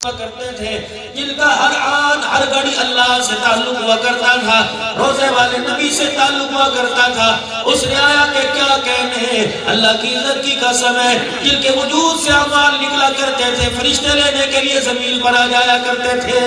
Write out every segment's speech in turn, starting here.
کرتے تھے، جن کا ہر آن ہر گھڑی اللہ سے تعلق ہوا کرتا تھا، روزے والے نبی سے تعلق ہوا کرتا تھا، اس نے آیا کہ کیا کہنے، اللہ کی عزت کی قسم ہے، جن کے وجود سے اعمال نکلا کرتے تھے، فرشتے لینے کے لیے زمین پر آ جایا کرتے تھے۔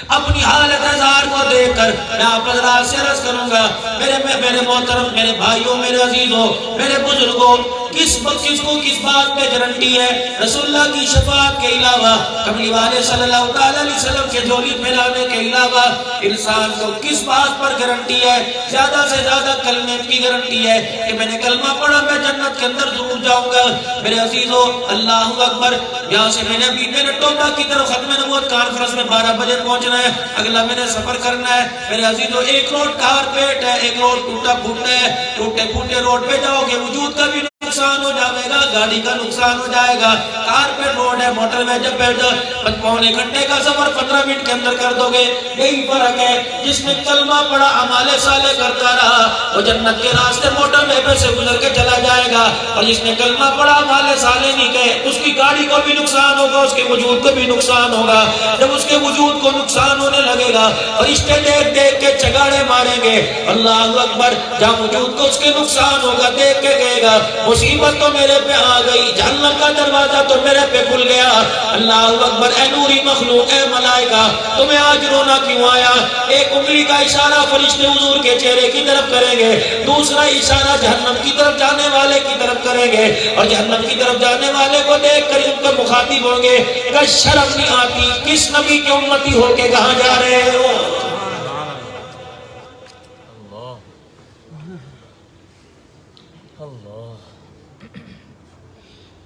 اپنی حالت اظہار کو دیکھ کر میں آپ حضرات سے عرض کروں گا، میرے محترم، میرے بھائیوں، میرے عزیزوں، میرے بزرگوں، کس کو کس بات پہ گارنٹی ہے؟ رسول اللہ کی شفاعت کے علاوہ، کملی والے صلی اللہ علیہ وسلم کے جھولی پھیلانے کے علاوہ انسان کو کس بات پر گارنٹی ہے؟ زیادہ سے زیادہ کلمے کی گارنٹی ہے کہ میں نے کلمہ پڑھا میں جنت کے اندر ضرور جاؤں گا۔ میرے عزیزوں، اللہ اکبر، یہاں سے میں نے ٹوبہ کی طرف ختم نبوت کانفرنس میں 12 بجے پہنچنا ہے، اگلا میں نے سفر کرنا ہے۔ میرے عزیزوں، ایک روڈ کارپیٹ ہے، ایک روڈ ٹوٹا پھوٹا ہے، ٹوٹے پھوٹے روڈ پہ جاؤ گے وجود کا بھی نقصان ہو جائے گا، گاڑی کا نقصان ہو جائے گا۔ کارپیٹ روڈ ہے، موٹر وے جب بیٹھ جاؤ، پونے گھنٹے کا سفر 15 منٹ کے اندر کر دو گے۔ یہی فرق ہے، جس نے کلمہ پڑھا اعمال صالح کرتا رہا وہ جنت کے راستے موٹر وے پہ سے گزر کے چلا جائے گا، اور جس نے کلمہ پڑھا اعمال صالح نہیں کہے اس کی گاڑی کو بھی نقصان ہوگا، اس کے وجود کو بھی نقصان ہوگا۔ جب اس کے وجود کو نقصان ہونے لگے گا، فرشتے دیکھ دیکھ کے چگاڑے ماریں گے، اللہ اکبر، جہاں وجود کو اس کے نقصان ہوگا دیکھ کے کہے گا مصیبت تو میرے پہ آ گئی، جہنم کا دروازہ تو میرے پہ کھل گیا۔ اللہ اکبر، اے نوری مخلوق، اے ملائکہ، تمہیں آج رونا کیوں آیا؟ ایک انگلی کا اشارہ فرشتے حضور کے چہرے کی طرف کریں گے، دوسرا اشارہ جہنم کی طرف جانے والے کی طرف کریں گے، اور جہنم کی طرف جانے والے کو دیکھ کر ان کو مخاطب ہوں گے کہ شرم نہیں آتی، کس نبی کی امتی ہو کے کہاں جا رہے ہو؟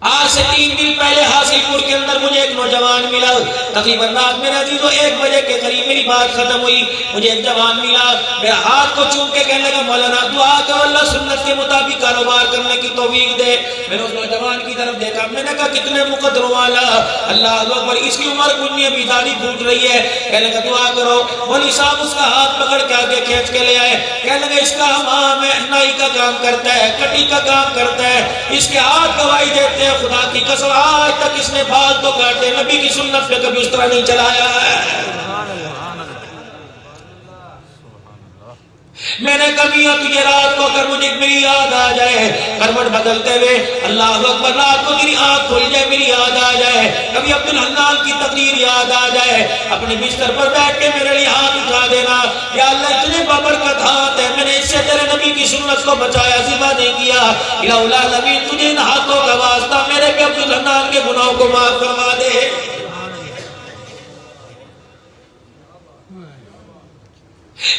آج سے 3 دن پہلے حاصل پور کے اندر مجھے ایک نوجوان ملا، تقریباً رات میرے عزیزوں 1 بجے کے قریب میری بات ختم ہوئی، مجھے ایک جوان ملا، میرے ہاتھ کو چوم کے کہنے لگا مولانا دعا کرو اللہ سنت کے مطابق کاروبار کرنے کی توفیق دے۔ میں نے اس نوجوان کی طرف دیکھا، میں نے کہا کتنے مقدروں والا، اللہ اکبر، اس کی عمر کنی ابھی داڑھی پھوٹ رہی ہے، کہنے لگا دعا کرو۔ مولوی صاحب اس کا ہاتھ پکڑ کے آگے کھینچ کے لے آئے، کہنے لگا اس کا حمام ہے، نائی کا کام کرتا ہے، کٹی کا کام کرتا ہے، اس کے ہاتھ گواہی دیتے ہیں خدا کی قسم آج تک اس نے بال تو کاٹے، نبی کی سنت پہ کبھی اس طرح نہیں چلایا ہے۔ میں نے کبھی تجھے رات کو اگر مجھے میری یاد آ جائے، کروٹ بدلتے ہوئے اللہ اکبر، رات کو میری آنکھ کھل جائے، میری یاد آ جائے، کبھی عبد الحنان کی تقریر یاد آ جائے، اپنے بستر پر بیٹھ کے میرے لیے ہاتھ اٹھا دینا، یا اللہ اتنے بابرکت ہاتھ ہے، میں نے اس سے تیرے نبی کی سنت کو بچایا، ذبح نہیں کیا، الہ العالمین تجھے ان ہاتھوں کا واسطہ میرے پہ عبد الحنان کے گناہوں کو معاف فرما دے۔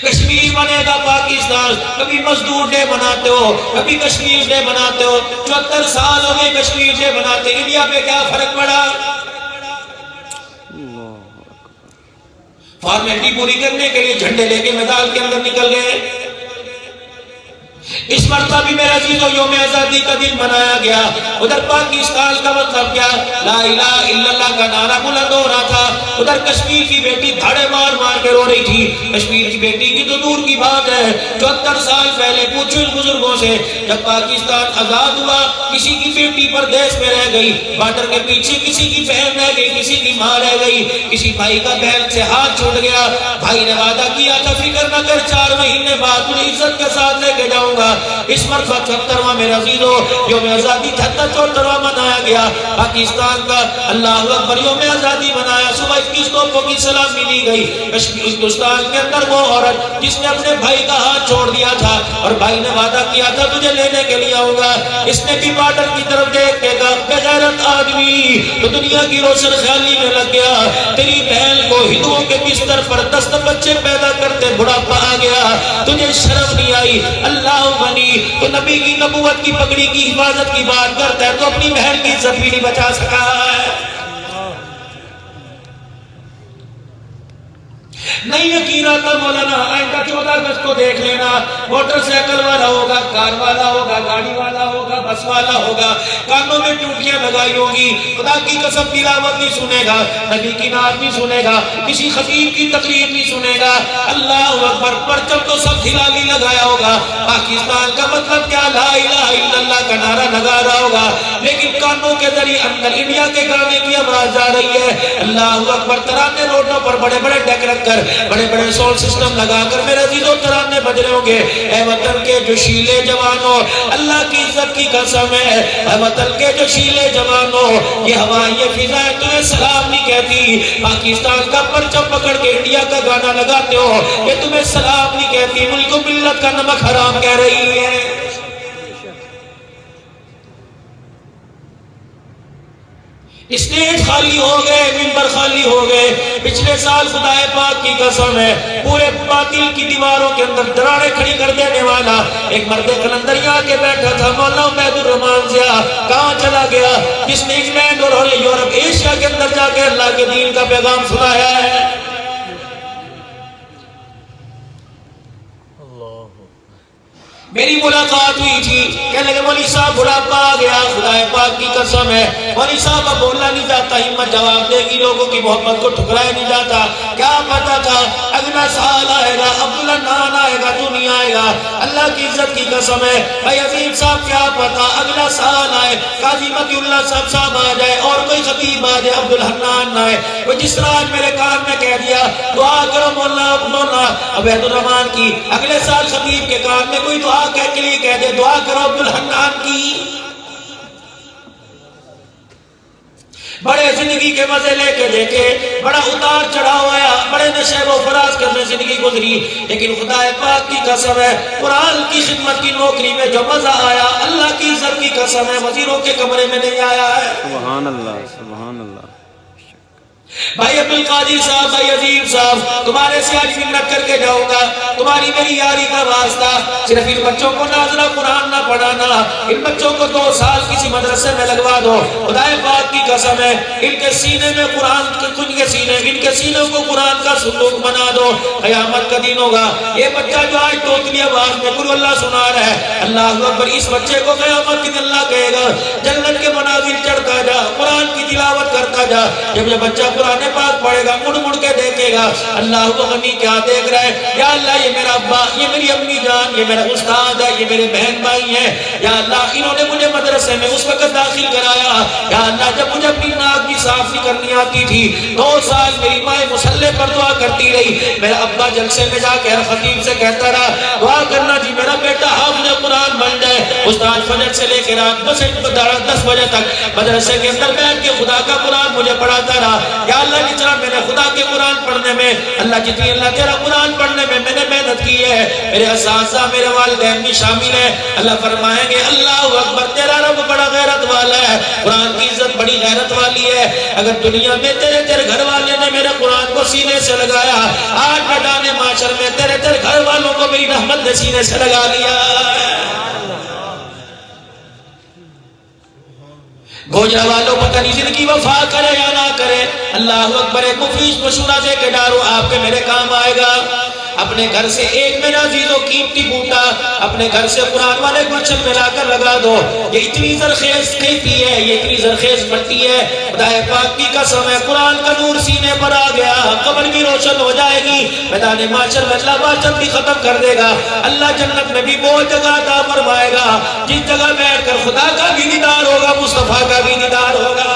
کشمیر بنے گا پاکستان، کبھی مزدور ڈے مناتے ہو، کبھی کشمیر ڈے مناتے ہو، 74 سال ہو گئے کشمیر ڈے مناتے، انڈیا پہ کیا فرق پڑا؟ فارمیلٹی پوری کرنے کے لیے جھنڈے لے کے میدان کے اندر نکل گئے۔ اس مرتبہ بھی میرے عزیزوں یوم آزادی کا دن منایا گیا، ادھر پاکستان کا مطلب کیا لا الہ الا اللہ کا نعرہ بلند ہو رہا تھا، ادھر کشمیر کی بیٹی دھاڑے مار مار کے رو رہی تھی۔ کشمیر کی بیٹی کی تو دور کی بات ہے، 74 سال پہلے پوچھو ان بزرگوں سے، جب پاکستان آزاد ہوا کسی کی بیٹی پردیس میں رہ گئی، بارڈر کے پیچھے کسی کی بہن رہ گئی، کسی کی ماں رہ گئی، کسی بھائی کا بہن سے ہاتھ چھوٹ گیا، بھائی نے وعدہ کیا تھا فکر نہ کر 4 مہینے بعد تجھے عزت کے ساتھ لے کے جاؤں گا۔ اس مرتبہ 74واں میرے عزیزوں یوم آزادی 74واں منایا گیا پاکستان کا، اللہ اکبر، یوم آزادی منایا، صبح 21 توپوں کی سلامی دی گئی۔ ہندوستان کے اندر وہ عورت جس نے اپنے بھائی کا ہاتھ چھوڑ دیا تھا اور بھائی نے وعدہ کیا تھا تجھے لینے کے لیے آؤں گا، اس نے بھی بارڈر کی طرف دیکھ کے کہا بغیرت آدمی تو دنیا کی روشن خیالی میں لگ گیا، تیری بہن کو ہندوؤں کے بستر پر 10 بچے پیدا کرتے بڑھاپا آ گیا، تجھے شرم نہیں آئی؟ اللہ بنی تو نبی کی نبوت کی پگڑی کی حفاظت کی بات کرتا ہے تو اپنی بہن کی عزت بھی نہیں بچا سکا ہے۔ نہیں یقین آتا مولانا آئندہ 14 اگست کو دیکھ لینا، موٹر سائیکل والا ہوگا، کار والا ہوگا، گاڑی والا ہوگا، بس والا ہوگا، کانوں میں ٹوٹیاں لگائی ہوگی، خدا کی قسم تلاوت نہیں سنے گا، نبی کی نعت نہیں سنے گا، کسی خطیب کی تقریر نہیں سنے گا، اللہ اکبر، پرچم تو سب ہلالی لگایا ہوگا۔ پاکستان کا مطلب کیا؟ لا الہ الا کا نعرہ لگا رہا ہوگا، لیکن کانوں کے ذریعے اندر انڈیا کے گانے کی آواز جا رہی ہے۔ اللہ اکبر، ترانے روڈوں پر بڑے بڑے ڈیک رکھ کر، بڑے بڑے ساؤنڈ سسٹم لگا کر میرے عزیزوں ترانے بج رہے ہوں گے۔ اے وطن کے جو شیلے جوانوں، اللہ کی عزت کی قسم ہے، اے وطن کے جو شیلے جوانوں، یہ ہوائیں یہ فضائیں تمہیں سلام نہیں کہتی۔ پاکستان کا پرچم پکڑ کے انڈیا کا گانا لگاتے ہو، یہ تمہیں سلام نہیں کہتی، ملک و ملت کا نمک حرام کہہ رہی ہے۔ اسٹیج خالی ہو گئے، منبر خالی ہو گئے۔ پچھلے سال خدا پاک کی قسم ہے، پورے باطل کی دیواروں کے اندر دراڑیں کھڑی کر دینے والا ایک مرد قلندر یہاں کے بیٹھا تھا، مولانا عبید الرحمان ضیاء، کہاں چلا گیا؟ جس نے انگلینڈ اور یورپ ایشیا کے اندر جا کے اللہ کے دین کا پیغام سنایا ہے۔ میری ملاقات ہوئی تھی، کہنے لگے مولوی صاحب بڑھاپا آ گیا، خدا پاک کی قسم ہے مولوی صاحب اب بولنا نہیں جاتا، ہمت جواب دے گی، لوگوں کی محبت کو ٹھکرایا نہیں جاتا۔ کیا پتا تھا اگلا سال آئے گا، عبدالحنان آئے گا، تو نہیں آئے گا؟ اللہ کی عزت کی قسم ہے بھائی عظیم صاحب، کیا پتا اگلا سال آئے، قاضی متی اللہ صاحب آ جائے اور کوئی خطیب آ جائے، عبدالحنان نہ آئے۔ وہ جس طرح آج میرے کان میں کہہ دیا دعا کرو مولانا عبید الرحمان کی، اگلے سال خطیب کے کان میں کوئی دعا کہہ کے لیے کہہ دے دعا کرو عبدالحنان کی۔ بڑے زندگی کے مزے لے کے دیکھے، بڑا اتار چڑھاؤ آیا، بڑے نشیب و فراز کرنے زندگی گزری، لیکن خدا پاک کی قسم ہے قرآن کی خدمت کی نوکری میں جو مزہ آیا، اللہ کی عزت کی قسم ہے وزیروں کے کمرے میں نہیں آیا ہے۔ سبحان اللہ، سبحان اللہ۔ بھائی عبدالقادر صاحب، بھائی عظیم صاحب، تمہارے سے آج منت کر کے جاؤں گا، تمہاری میری یاری کا واسطہ، صرف ان بچوں کو ناظرہ قرآن نہ پڑھانا، ان بچوں کو 2 سال کسی مدرسے میں لگوا دو، خدا پاک کی قسم ہے ان کے سینے میں قرآن، ان کے سینوں کو قرآن کا صندوق بنا دو، قیامت کا دن ہوگا۔ یہ بچہ جو آج توتلی آواز میں قل اللہ سنا رہا ہے، اللہ اکبر، اس بچے کو قیامت کے دن اللہ کہے گا جنت کے منازل چڑھتا جا، قرآن کی تلاوت کرتا جا۔ جب یہ بچہ قرآن پاک پڑھے گا، مڑ مڑ کے دیکھے گا، اللہ وہ غنی کیا دیکھ رہا ہے، یا اللہ یہ میرا ابا، یہ میری امی جان، یہ میرا استاد ہے، یہ میرے بہن بھائی ہیں، یا اللہ انہوں نے مجھے مدرسے میں اس وقت داخل کرایا، یا اللہ جب مجھے اپنی ناک بھی صاف نہیں کرنی آتی تھی، 2 سال میری ماں مصلے پر دعا کرتی رہی، میرا ابا جلسے میں جا کے ہر خطیب سے کہتا رہا دعا کرنا جی میرا بیٹا حافظ قرآن بن جائے۔ استاد فجر سے لے کے رات 10 بجے تک مدرسے کے اندر بیٹھ کے خدا کا قرآن مجھے پڑھاتا رہا، یا اللہ جتنا میں نے خدا کے قرآن پڑھنے میں، اللہ جتنی اللہ تیرا قرآن پڑھنے میں میں نے محنت کی ہے، میرے اساتذہ میرے والدین بھی شامل ہیں، اللہ فرمائیں گے اللہ اکبر، تیرا رب بڑا غیرت والا ہے، قرآن کی عزت بڑی غیرت والی ہے۔ اگر دنیا میں تیرے گھر والے نے میرے قرآن کو سینے سے لگایا، آج میدان معاشر میں تیرے گھر والوں کو میری رحمت نے سینے سے لگا لیا۔ گوجرا والوں پتہ نہیں زندگی وفا کرے یا نہ کرے، اللہ اکبر، ایک مفیش مشورہ دے کے ڈارو آپ کے میرے کام آئے گا۔ اپنے گھر سے ایک میرا عزیز و قیمتی بوٹا اپنے گھر سے قرآن والے گلشن میں لا کر لگا دو، یہ اتنی زرخیز کھیتی ہے، یہ اتنی زرخیز مٹی ہے، خدا پاک کی قسم ہے قرآن کا نور سینے پر آ گیا، قبر بھی روشن ہو جائے گی، میدان معاشر میں اللہ معاشر بھی ختم کر دے گا، اللہ جنت میں بھی وہ جگہ عطا فرمائے گا جس جگہ بیٹھ کر خدا کا بھی دیدار ہوگا، مصطفیٰ کا بھی دیدار ہوگا۔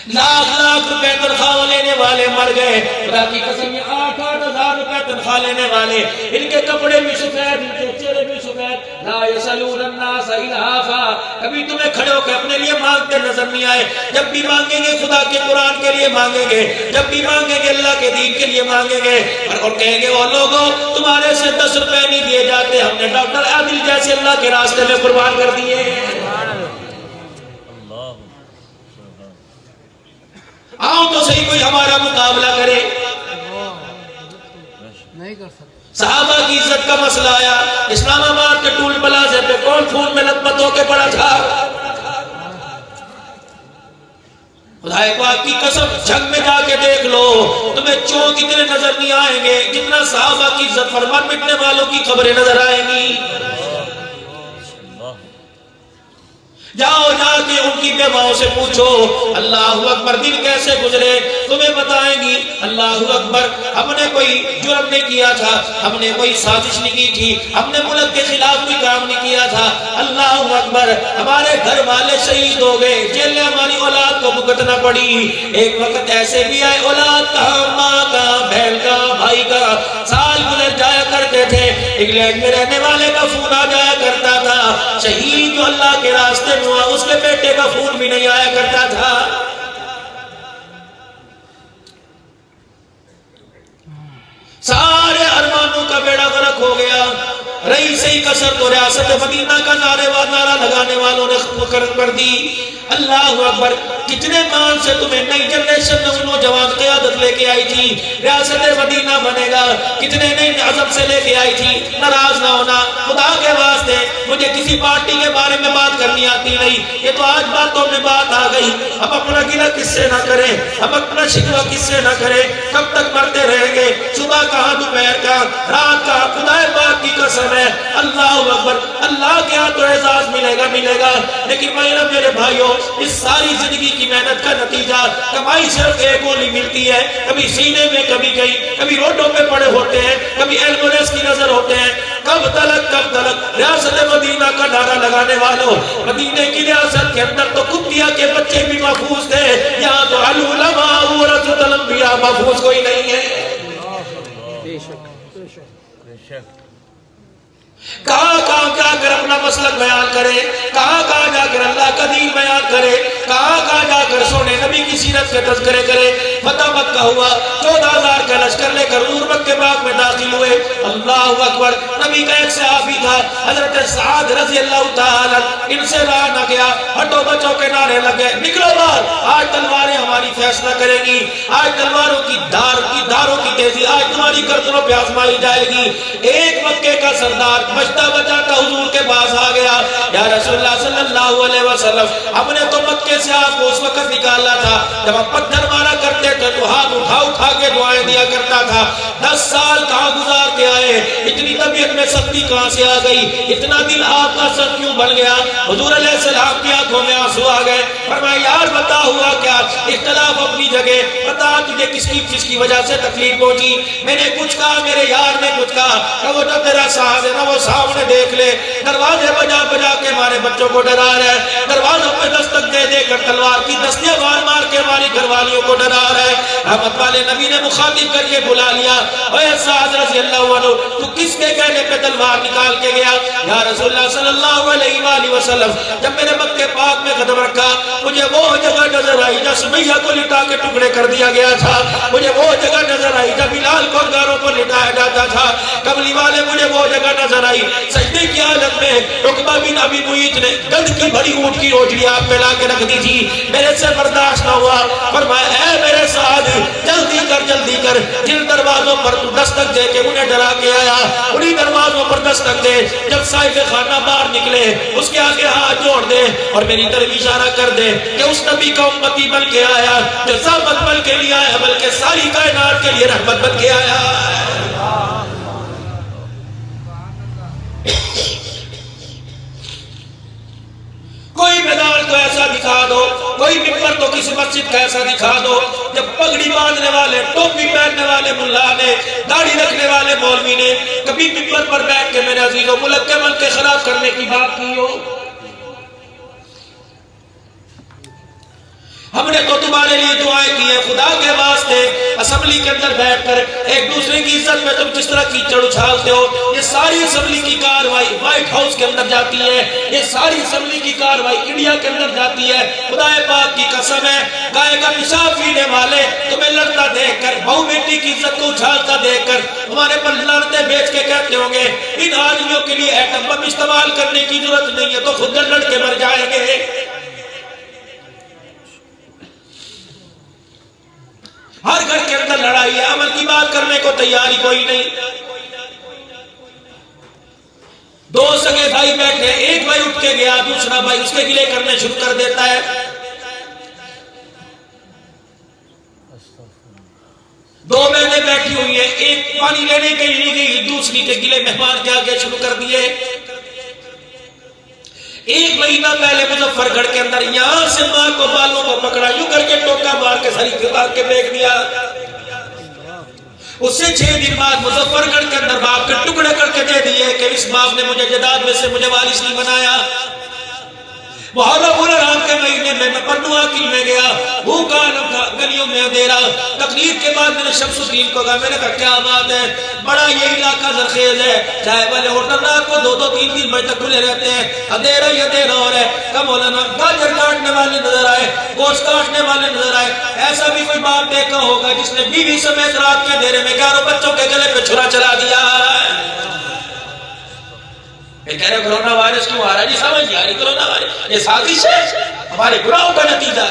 لاکھ روپے تنخواہ لینے والے مر گئے، خدا کی قسم یہ 8-8 ہزار روپے تنخواہ لینے والے، ان کے کپڑے بھی سفید، ان کے چہرے بھی سفید، لا یسألون الناس الہافا، کبھی تمہیں کھڑے ہو کے اپنے لیے مانگتے نظر نہیں آئے، جب بھی مانگیں گے خدا کے قرآن کے لیے مانگیں گے، جب بھی مانگیں گے اللہ کے دین کے لیے مانگیں گے، اور کہیں گے وہ لوگوں تمہارے سے 10 روپے نہیں دیے جاتے، ہم نے ڈاکٹر عادل جیسے اللہ کے راستے میں قربان کر دیے۔ آؤ تو صحیح کوئی ہمارا مقابلہ کرے، نہیں کر سکتے۔ صحابہ کی عزت کا مسئلہ آیا، اسلام آباد کے ٹول پلازے پہ کون خون میں لطمت ہو کے پڑا تھا؟ خدا پاک کی قسم جنگ میں جا کے دیکھ لو، تمہیں چونک اتنے نظر نہیں آئیں گے جتنا صحابہ کی عزت فرمان مٹنے والوں کی خبریں نظر آئیں گی۔ جاؤ جا کے ان کی بیواؤں سے پوچھو اللہ اکبر دن کیسے گزرے، تمہیں بتائیں گی۔ اللہ اکبر، ہم نے کوئی جرم نہیں کیا تھا، ہم نے کوئی سازش نہیں کی تھی، ہم نے ملک کے خلاف کوئی کام نہیں کیا تھا۔ اللہ اکبر، ہمارے گھر والے شہید ہو گئے، جیل میں ہماری اولاد کو بھگتنا پڑی۔ ایک وقت ایسے بھی آئے، اولاد کا، ماں کا، بہن کا، بھائی کا، سال گزر جایا کرتے تھے، انگلینڈ میں رہنے والے کا فون آ جایا کرتا تھا، شہید جو اللہ کے راستے میں ہوا اس کے بیٹے کا فون بھی نہیں آیا کرتا تھا۔ سارے ارمانوں کا بیڑا غرق ہو گیا۔ رئیس قصر تو ریاست مدینہ کا نعرہ لگانے والوں نے مقرر کر دی۔ اللہ اکبر، کتنے مان سے تمہیں نئی جنریشن نوجوان قیادت لے کے آئی تھی، ریاست مدینہ بنے گا، کتنے نئی عزم سے لے کے آئی تھی۔ ناراض نہ ہونا، خدا کے واسطے مجھے کسی پارٹی کے بارے میں بات کرنی آتی نہیں، یہ تو آج باتوں میں بات آ گئی۔ ہم اپنا گلہ کس سے نہ کریں، ہم اپنا شکوہ کس سے نہ کریں، کب تک مرتے رہیں گے، صبح کہاں دوپہر کا رات کا، خدا پاک کی قسم ہے۔ اللہ اکبر، اللہ کے ہاں تو اعزاز ملے گا، لیکن میرے بھائیوں، اس ساری زندگی کی محنت کا نتیجہ کمائی صرف ایک گولی ملتی ہے، کبھی سینے میں، کبھی کہیں، کبھی روڈوں پہ پڑے ہوتے ہیں، کبھی ایمبولینس کی نظر ہوتے ہیں۔ کب تلک ریاست مدینہ کا نعرہ لگانے والوں، مدینہ کی ریاست کے اندر تو کتیا کے بچے بھی محفوظ تھے، یہاں تو العلماء ورثۃ الانبیاء محفوظ کوئی نہیں ہے۔ کہاں جا کر اپنا مسلک بیان کرے، کہاں جا کر اللہ کا دین بیان کرے، کہاں جا کر سونے نبی کی سیرت کے تذکرے کرے۔ فتح مکہ ہوا، 14,000 کا لشکر لے کر حضور مکہ پاک میں داخل ہوئے۔ اللہ اکبر، نبی کا ایک صحابی تھا حضرت سعد رضی اللہ تعالی، ان سے رہا نہ گیا، ہٹو بچوں کے نعرے لگے، نکلو باہر، آج تلواریں ہماری فیصلہ کریں گی، آج تلواروں کی دھاروں کی تیزی آج تمہاری گردنوں پہ آزمائی جائے گی۔ ایک مکے کا سردار بچتا بچاتا حضور کے پاس آ گیا، یا رسول اللہ صلی اللہ علیہ وسلم، ہم نے تو مکے سے آپ کو اس وقت نکالا تھا جب ہم پتھر مارا کرتے تھے تو ہاتھ اٹھا کے دعائیں دیا کرتا تھا، 10 سال کہاں گزار کے آئے، اتنی طبیعت میں سختی کہاں سے آ گئی، اتنا دل آپ کا سخت کیوں بن گیا؟ حضور علیہ السلام کی آنکھوں میں آنسو آ گئے، فرمایا یار بتا ہوا کیا؟ اختلاف اپنی جگہ، بتا تجھے کس کی وجہ سے تکلیف پہنچی؟ میں نے کچھ کہا، میرے یار نے کچھ کہا، کہ وہ نہ تیرا ساتھ ہے نہ وہ سامنے دیکھ لے، دروازے بجا کے ہمارے بچوں کو ڈرا رہا ہے، دروازوں پہ دستک دے کر تلوار کی دستیاں مار کے ہماری گھر والیوں کو ڈرا رہا ہے۔ رحمت والے نبی نے مخاطب کر کے بلا لیا، اے سعد رضی اللہ عنہ، تو کس کے کہنے پہ تلوار نکال کے گیا؟ یا رسول اللہ صلی اللہ علیہ وآلہ وسلم، جب میں نے مکہ پاک میں قدم رکھا مجھے وہ جگہ نظر آئی جہاں سمیہ کو لٹا کے ٹکڑے کر دیا گیا تھا، مجھے وہ جگہ نظر آئی جب بلال کو انگاروں پر لٹایا جاتا تھا، کملی والے مجھے وہ جگہ نظر آئی سجدے کی حالت میں عقبہ بن ابی معیط نے گند کی بھری اونٹ کی روٹی آپ پہ لا کے رکھ دی تھی، میرے سے برداشت نہ ہوا، فرمایا اے میرے ساتھ جلدی کر، جن دروازوں پر تو دستک دے کے انہیں ڈرا کے آیا انہی دروازوں پر دستک دے، جب صاحب خانہ باہر نکلے اس کے آگے ہاتھ جوڑ دے اور میری طرف اشارہ کر دے کہ اس نبی کا امتی بن کے آیا جو زحمت بن کے لیے آیا بلکہ ساری کائنات کے لیے رحمت بن کے آیا۔ کوئی میدان تو ایسا دکھا دو، کوئی ممبر تو کسی مسجد کا ایسا دکھا دو جب پگڑی باندھنے والے، ٹوپی پہننے والے ملا نے، داڑھی رکھنے والے مولوی نے کبھی ممبر پر بیٹھ کے میرے عزیزوں ملک کے ملک کے خلاف کرنے کی بات کی ہو؟ ہم نے تو تمہارے لیے دعائیں کی ہیں، خدا کے واسطے اسمبلی کے اندر بیٹھ کر ایک دوسرے کی عزت میں تم جس طرح کیچڑ اچھالتے ہو، یہ ساری اسمبلی کی کاروائی وائٹ ہاؤس کے اندر جاتی ہے، یہ ساری اسمبلی کی کاروائی انڈیا کے اندر جاتی ہے۔ خدا پاک کی قسم ہے، گائے کا پیشاب پینے والے تمہیں لڑتا دیکھ کر، بہو بیٹی کی عزت کو اچھالتا دیکھ کر تمہارے پر لڑتے بیچ کے کہتے ہوں گے ان آدمیوں کے لیے ایٹم بم استعمال کرنے کی ضرورت نہیں ہے، تو خود لڑ کے مر جائیں گے۔ ہر گھر کے اندر لڑائی ہے، عمل کی بات کرنے کو تیاری کوئی نہیں۔ دو سگے بھائی بیٹھے، ایک بھائی اٹھ کے گیا، دوسرا بھائی اس کے گلے کرنے شروع کر دیتا ہے۔ دو بہنیں بیٹھی ہوئی ہیں، ایک پانی لینے کے لیے گئی، دوسری کے گلے مہمان کے آگے شروع کر دیے۔ ایک مہینہ پہلے مظفر گڑھ کے اندر یہاں سے ماں کو بالوں کو پکڑا، یوں کر کے ٹوکا مار کے سری پھر کے پھینک دیا۔ اس سے 6 دن بعد مظفر گڑھ کے اندر باپ کے ٹکڑے کر کے دے دیے کہ اس باپ نے مجھے جداد میں سے مجھے وارث نہیں بنایا۔ محرم الحرام کے مہینے میں پنو عاقل میں گیا، بھوکا گلیوں میں اندھیرا۔ تقریر کے بعد میں نے شمس الدین کو کہا، میں نے کہا کیا بات ہے، بڑا یہ علاقہ زرخیز ہے، چائے والے ہوٹل رات کو 2-3 بجے تک کھلے رہتے ہیں، اندھیرا ہی اندھیرا ہو رہا ہے۔ کب مولانا گاجر کاٹنے والے نظر آئے، گوشت کاٹنے والے نظر آئے۔ ایسا بھی کوئی باپ دیکھا ہوگا جس نے بیوی سمیت رات کے اندھیرے میں 11 بچوں کے گلے پہ چھرا چلا دیا۔ یہ کہہ رہے کرونا وائرس کیوں آ رہا ہے؟ جی سمجھ نہیں آ رہی کرونا وائرس، یہ سازش ہے، ہمارے گناہوں کا نتیجہ۔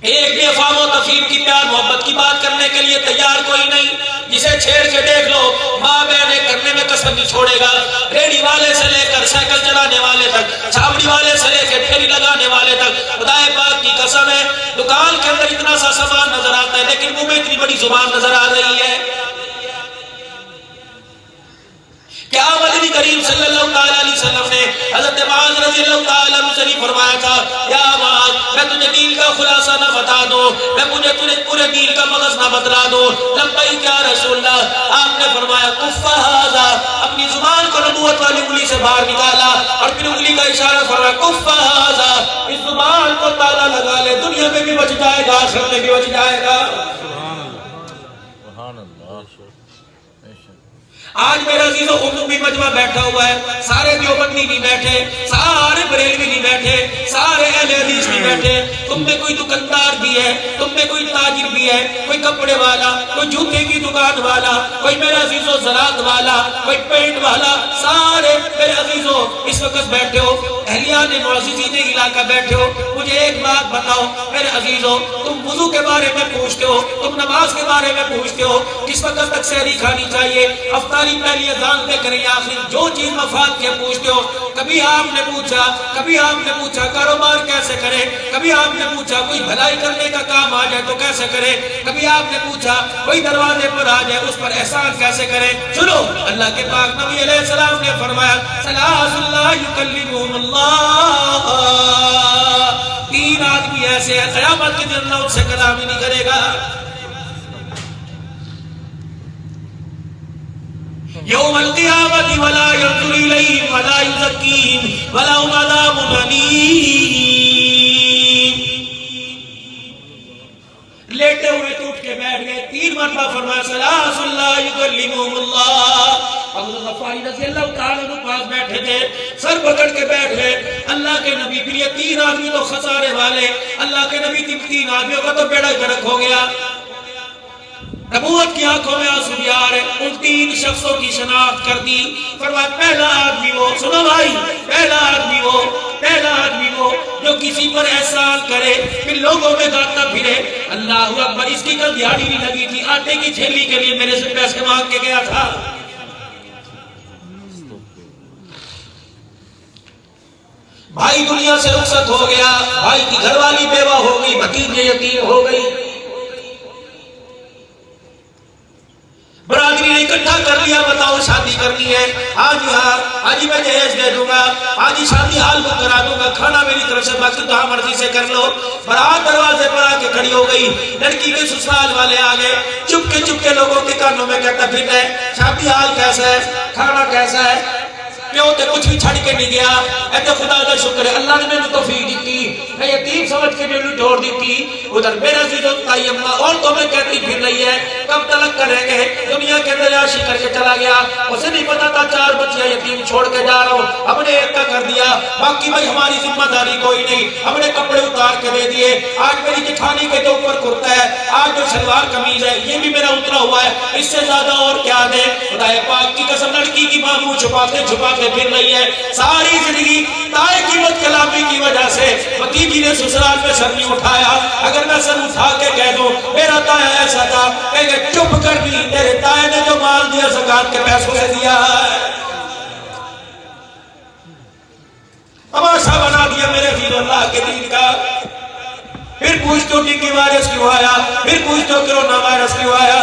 ایک بھی افہام و تفہیم کی پیار محبت کی بات کرنے کے لیے تیار کوئی نہیں۔ جسے چھیڑ کے دیکھ لو، ماں بہنیں کرنے میں کسر نہیں چھوڑے گا۔ ریڑی والے سے لے کر سائیکل چلانے والے تک، چھاوڑی والے سے لے کے ٹھیلی لگانے والے تک، خدا پاک کی قسم ہے دکان کے اندر اتنا سا سامان نظر آتا ہے لیکن منہ میں اتنی بڑی زبان نظر آ رہی ہے۔ کیا مدنی کریم صلی اللہ علیہ وسلم نے حضرت معاذ رضی اللہ تعالیٰ عنہ سے فرمایا تھا، یا معاذ میں تجھے دین کا خلاصہ نہ بتا دوں، میں مجھے تجھے پورے دین کا مغز نہ بتلا دوں؟ لبیک یا رسول اللہ۔ آپ نے فرمایا کف ھذا، اپنی زبان کو نبوت والی انگلی سے باہر نکالا اور پھر انگلی کا اشارہ فرمایا کف ھذا، اس زبان کو تالا لگا لے، دنیا میں بھی بچ جائے گا، آخرت میں بھی بچ جائے گا۔ آج میرے عزیزو عمومی مجمع بیٹھا ہوا ہے، سارے دیوبندی نہیں بیٹھے، سارے بریلوی نہیں بیٹھے، سارے اہل حدیث نہیں بیٹھے، تم میں کوئی دکاندار بھی ہے، تم میں کوئی تاجر بھی ہے، کوئی کپڑے والا، کوئی جوتے کی دکان والا، کوئی میرے عزیزو زراعت والا، کوئی پینٹ والا، سارے میرے عزیزو اس وقت بیٹھے ہو، اہلیان معززین علاقہ بیٹھے ہو۔ مجھے ایک بات بتاؤ میرے عزیزو، تم وضو کے بارے میں پوچھتے ہو، تم نماز کے بارے میں پوچھتے ہو، کس وقت تک سحری کھانی چاہیے، افطاری پہلی اذان پہ کریں یا آخری، جو چیز مفاد کے پوچھتے ہو۔ کبھی آپ نے پوچھا کاروبار کیسے کرے، کبھی آپ نے پوچھا کوئی بھلائی کرنے کا کام آ جائے تو کیسے کرے، کبھی آپ نے پوچھا کوئی دروازے پر آ جائے اس پر احسان کیسے کرے۔ سنو، اللہ کے پاک نبی علیہ السلام نے فرمایا ثلاث لا یکلمہم اللہ، 3 آدمی ایسے ہیں قیامت کے دن اللہ ان سے کلام ہی نہیں کرے گا۔ یوم القیامت ولا ينظر الیہم ولا یزکیہم ولہم عذاب الیم۔ لیٹے ہوئے تو اٹھ کے بیٹھ گئے، 3 مرتبہ فرمایا ثلاث لا یکلمہم اللہ۔ حضرت غفاری رضی اللہ تعالیٰ عنہ پاس بیٹھے تھے، سر پکڑ کے بیٹھ گئے۔ اللہ کے نبی پھر یہ 3 آدمی تو خسارے والے، اللہ کے نبی 3 آدمیوں کا تو بیڑا گرک ہو گیا۔ نبوت کی آنکھوں میں آنسو بھی آ رہے، ان 3 شخصوں کی شناخت کر دی۔ فرمایا پہلا آدمی وہ، سنو بھائی، پہلا آدمی وہ جو کسی پر احسان کرے پھر لوگوں میں گاتا پھرے، اللہ اکبر، اس کی کل دیہڑی نہیں لگی تھی، آٹے کی تھیلی کے لیے میرے سے پیسے مانگ کے گیا تھا۔ بھائی دنیا سے رخصت ہو گیا، بھائی کی گھر والی بیوہ ہو گئی، بھتیجے یتیم ہو گئی، برادری نے اکٹھا کر لیا، بتاؤ شادی کرنی ہے، ہاں جی میں جہیز دے دوں گا، ہاں جی شادی حال کو کرا دوں گا، کھانا میری طرف سے باقی تو ہاں مرضی سے کر لو۔ برات دروازے پر آ کے کھڑی ہو گئی، لڑکی کے سسرال والے آ گئے، چپ کے لوگوں کے کانوں میں کہتا پھرتا ہے شادی حال کیسا ہے، کھانا کیسا ہے، پیو تے کچھ بھی چھڑ کے نہیں گیا۔ اے خدا کا شکر ہے اللہ نے مجھے توفیق دیتی، میں یتیم سمجھ کے میرے جوڑ دیتی۔ ادھر میرا عزیزوں تائی اماں اور تو میں کہتی پھر رہی ہے کب تلک کریں گے، دنیا کے اندر عیاشی کر کے چلا گیا، اسے نہیں پتا تھا 4 بچیاں یتیم چھوڑ کے جا رہا ہوں، ہم نے ایک کا کر دیا، باقی بھائی ہماری ذمہ داری کوئی نہیں، ہم نے کپڑے اتار کے دے دیے۔ آج میری جٹھانی کے جو اوپر کرتا ہے، آج جو شلوار قمیض ہے، یہ بھی میرا اترا ہوا ہے، اس سے زیادہ اور کیا دے۔ خدا پاک کی قسم، لڑکی کی ماں منہ چھپاتے پھر رہی ہے، ساری زندگی تائے کی بد کلامی کی وجہ سے بھتیجی نے سسرال میں سر نہیں اٹھایا۔ اگر میں سر اٹھا کے کہہ دوں میرا تایا ایسا تھا، کہے گے چپ کر بھی، تیرے تائے نے جو مال دیا زکات کے پیسوں سے دیا ہے۔ تماشا بنا دیا میرے عزیز اللہ کے دین کا۔ پھر پوچھتے ہو ڈینگی وائرس کیوں آیا، پھر پوچھتے ہو کرونا وائرس کیوں آیا۔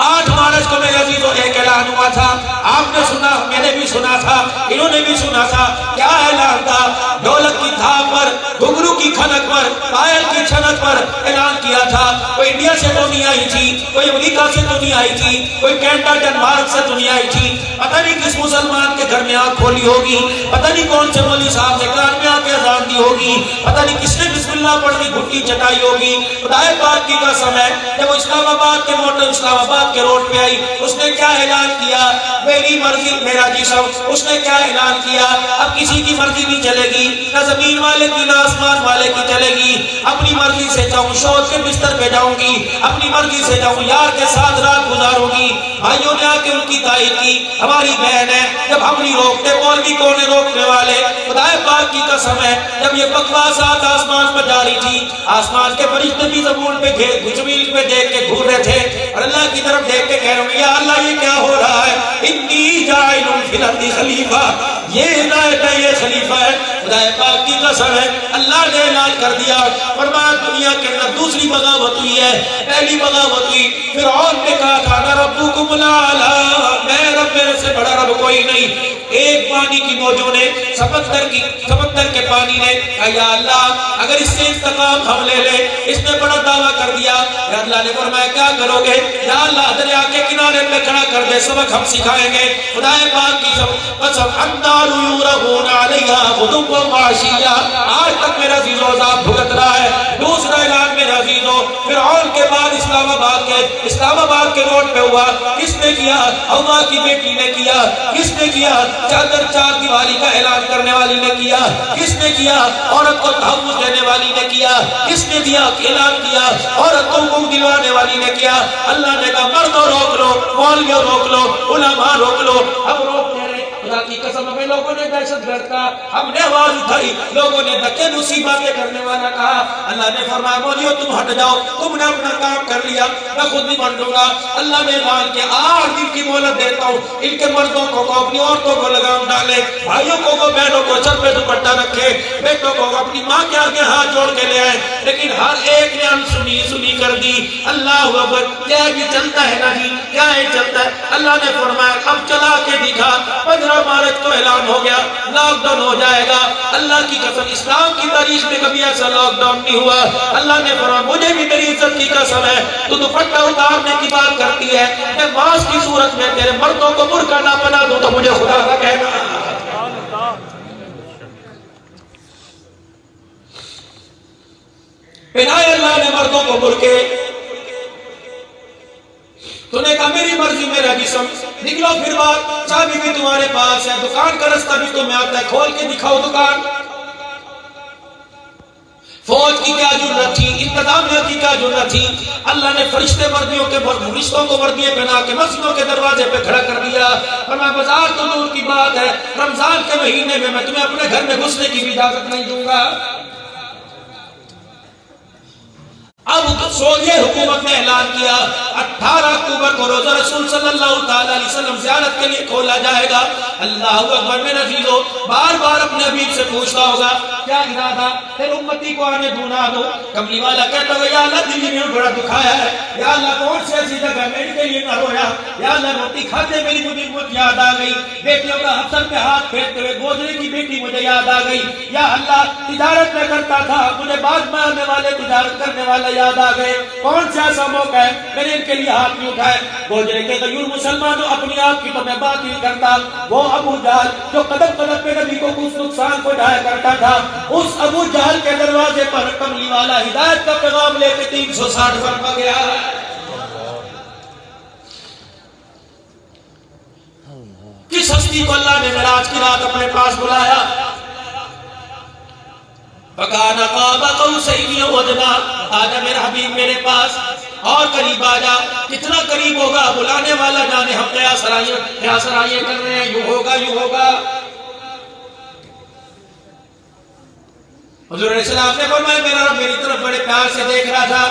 آج ہمارا مارچ کو میرے عزیزوں ایک اعلان ہوا تھا، آپ نے سنا، میں نے بھی سنا تھا، انہوں نے بھی سنا تھا. کیا اعلان تھا؟ ڈھولک کی تھاپ پر، گھنگرو کی کھنک پر، پائل کی چھنک پر اعلان کیا تھا. کوئی انڈیا سے تو نہیں آئی تھی، کوئی امریکہ سے تو نہیں آئی تھی، کوئی کینیڈا ڈنمارک سے تو نہیں آئی تھی. پتہ نہیں کس مسلمان کے گھر میں آنکھ کھولی ہوگی، پتہ نہیں کون سے مولوی صاحب نے کان میں آ کے اذان دی ہوگی، پتہ نہیں کس نے بسم اللہ پڑھنی گھٹی چٹائی ہوگی. خدائے پاک کی قسم ہے، جب وہ اسلام آباد کے موٹر اسلام آباد کے روڈ پہ آئی، اس نے کیا اعلان کیا؟ میری مرضی میرا جسم. اس نے کیا اعلان کیا؟ اب کسی کی مرضی نہیں چلے گی، نہ زمین والے کی نہ آسمان والے کی چلے گی. اپنی مرضی سے جاؤں، شوق کے بستر پہ جاؤں گی، اپنی مرضی سے جاؤں، یار کے ساتھ رات گزاروں گی. بھائیوں نے آ کے ان کی تائید کی، ہماری بہن ہے، جب ہم نہیں روکتے مولوی کون ہے روکنے والے؟ خدائے پاک کی قسم ہے، جب یہ بکواسات آسمان پر جاری تھی، آسمان کے فرشتے بھی زمین پہ زمین پہ دیکھ کے گھور رہے تھے اور اللہ کی طرف دیکھ کے کہہ رہے ہیں یا اللہ یہ کیا ہو رہا ہے؟ انی جاعل فی الارض خلیفہ، یہ ہدایت ہے، یہ خلیفہ ہے. خدائے پاک کی قسم ہے، اللہ نے اعلان کر دیا، فرمایا دنیا کے اندر دوسری بغاوت ہوئی ہے. پہلی بغاوت ہوئی، فرعون نے کہا تھا انا ربکم الاعلی، میں رب، میرے سے بڑا رب کوئی نہیں. ایک پانی کی موجوں نے، سمندر کے پانی نے کہا یا اللہ اگر اس سے انتقام ہم لے لے، اس نے بڑا دعویٰ کر دیا. یا اللہ نے فرمایا کیا کرو گے؟ یا اللہ دریا کے کنارے پہ کھڑا کر دے، سبق ہم سکھائیں گے. خدائے پاک کی قسم النار یورغون علیہا غدوا وعشیا، آج تک میرا عزیز و عذاب بھگت رہا ہے. دوسرا اعلان میرا عزیز و فرعون کے بعد اسلام آباد کے روڈ پہ ہوا. کس نے کیا؟ حوا کی بیٹی نے کیا. کس نے کیا؟ چادر چار دیواری کا اعلان کرنے والی نے کیا. کس نے کیا؟ عورت کو تحفظ دینے والی نے کیا. کس نے دیا اعلان کیا؟ عورت کو منہ دلوانے والی نے کیا. اللہ نے کہا مردوں روک لو، مولویوں روک لو، علماء روک لو. اب روک دے رہے. خدا کی قسم ہمیں لوگوں نے دہشت گرد کہا، ہم نے آواز اٹھائی، لوگوں نے دھکے مصیبتیں کرنے والا کہا. اللہ نے فرمایا مولویوں تم ہٹ جاؤ، تم نے اپنا کام کر لیا، میں خود نہیں بنوں گا. اللہ نے اعلان کیا 8 دن کی مہلت دیتا ہوں، ان کے مردوں کو اپنی عورتوں کو لگام ڈالے، بھائیوں کو بہنوں کو سر پہ دوپٹہ رکھے، بیٹوں کو اپنی ماں کے آگے ہاتھ جوڑ کے لے آئے. لیکن ہر ایک نے سنی کر دی. اللہ اکبر. کیا یہ چلتا ہے نا جی؟ کیا یہ چلتا ہے؟ اللہ نے فرمایا اب چلا کے دکھا. 15 مارچ کو اعلان ہو گیا لاک ڈاؤن ہو جائے گا. اللہ کی قسم اسلام کی تاریخ میں کبھی ایسا لاک ڈاؤن نہیں ہوا. اللہ نے فرمایا مجھے بھی میری عزت کی قسم ہے، تو دوپٹہ اتارنے کی بات کرتی ہے، میں ماس کی صورت میں تیرے مردوں کو برقع نہ بنا دوں تو مجھے خدا کا کہنا. پہنائے اللہ نے مردوں کو برقعے. تو نے کہا میری مرضی میرا جسم، نکلو پھر بات، چابی بھی تمہارے پاس ہے، دکان کا رستہ بھی تمہیں آتا ہے، کھول کے دکھاؤ دکان. فوج کی کیا ضرورت تھی، انتظامیہ کی کیا ضرورت تھی؟ اللہ نے فرشتوں کو وردیاں پہنا کے مسجدوں کے دروازے پہ کھڑا کر دیا. فرمایا بازار تو دور کی بات ہے، رمضان کے مہینے میں تمہیں اپنے گھر میں گھسنے کی بھی اجازت نہیں دوں گا. اب سعودی حکومت نے اعلان کیا 18 اکتوبر کو روزہ رسول صلی اللہ تعالی علیہ وسلم زیارت کے لیے کھولا جائے گا. اللہ اکبر. میرے عزیزو بار بار اپنے حبیب سے پوچھتا ہوگا کیا ارادہ؟ پھر امتی کو آنے دھونا دو. کملی والا کہتا ہوگا یا اللہ دلی میں بڑا دکھایا ہے، یا اللہ کون سی ایسی جگہ میرے کے لیے نہ رویا، یا اللہ روٹی کھاتے میری مجھے یاد آ گئی، بیٹیوں کا افسر پہ ہاتھ پھیرتے ہوئے گوجرے کی بیٹی مجھے یاد آ گئی، یا اللہ تجارت میں کرتا تھا مجھے بعد میں آنے والے تجارت کرنے والے یاد آ گئے. کون سا ایسا موقع ہے میں نے ان کے لیے ہاتھ نہیں اٹھائے. گوجرے کے غیور مسلمانوں اپنی آپ کی تو میں بات نہیں کرتا، وہ ابو جہل جو قدم قدم پہ نبی کو کچھ نقصان پہنچایا کرتا تھا، اس ابو جہل کے دروازے پر کملی والا ہدایت کا پیغام لے کے 360 فرما گیا. کس ہستی کو اللہ نے معراج کی رات اپنے پاس بلایا؟ فَكَانَ قَابَ قَوْسَيْنِ أَوْ أَدْنَىٰ. آجا میرا حبیب میرے پاس اور قریب آجا. کتنا قریب ہوگا بلانے والا جانے. ہم قیاس رائے کر رہے ہیں، یوں ہوگا یوں ہوگا. حضور علیہ السلام نے فرمایا میرا رب میری طرف بڑے پیار سے دیکھ رہا تھا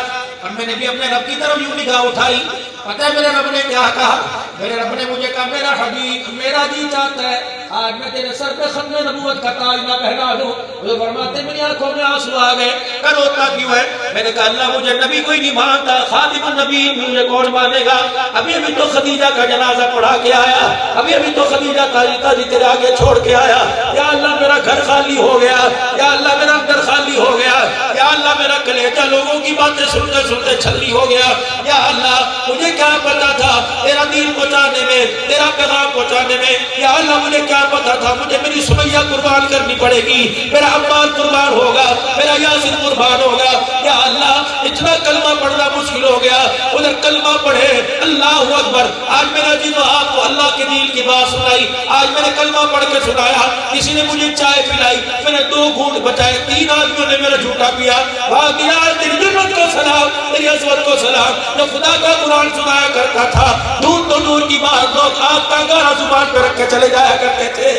اور میں نے بھی اپنے رب کی طرف یوں نگاہ اٹھائی. پتہ ہے میرے رب نے کیا کہا؟ میرے رب نے مجھے کہا میرا حبیب میرا جی چاہتا ہے آج میں تیرے سر پہ ختم نبوت کا تاج نہ پہنا دوں. وہ فرماتے میری آنکھوں میں آنسو آ گئے کہ روتا کیوں ہے؟ میں نے کہا اللہ مجھے نبی کوئی نہیں مانتا, خاتم النبی مجھے کون مانے گا؟ ابھی تو خدیجہ کا جنازہ پڑھا کے آیا, ابھی تو خدیجہ کا جی تیرے آگے چھوڑ کے آیا. یا اللہ میرا گھر خالی ہو گیا, یا اللہ میرا اندر خالی ہو گیا, یا اللہ میرا کلیجہ لوگوں کی باتیں سنتے سنتے چھلی ہو گیا. یا اللہ مجھے کیا پتا تھا تیرا دین پہنچانے میں, تیرا پیغام پہنچانے میں, یا اللہ مجھے کیا پتا تھا مجھے میری سمیہ قربان کرنی پڑے گی, میرا عمار قربان ہوگا, میرا یاسر قربان ہوگا. یا اللہ اتنا کلمہ پڑھنا مشکل ہو گیا, ادھر کلمہ پڑھے اللہ اکبر. آج میرا جی تو آپ کو اللہ کے دین کی بات سنائی, آج میں نے کلمہ پڑھ کے سنایا, کسی نے مجھے چائے پلائی, میں نے 2 گھونٹ بچائے, 3 آدمیوں نے میرا جھوٹا پیا. وہاں گیا تیری جنت کو سلام, تیری عظمت کو سلام. جو خدا کا قرآن سنایا کرتا تھا دور تو دور کی بات, لوگ آپ کا گانا زبان پہ رکھ کے چلے جایا کرتے تھے.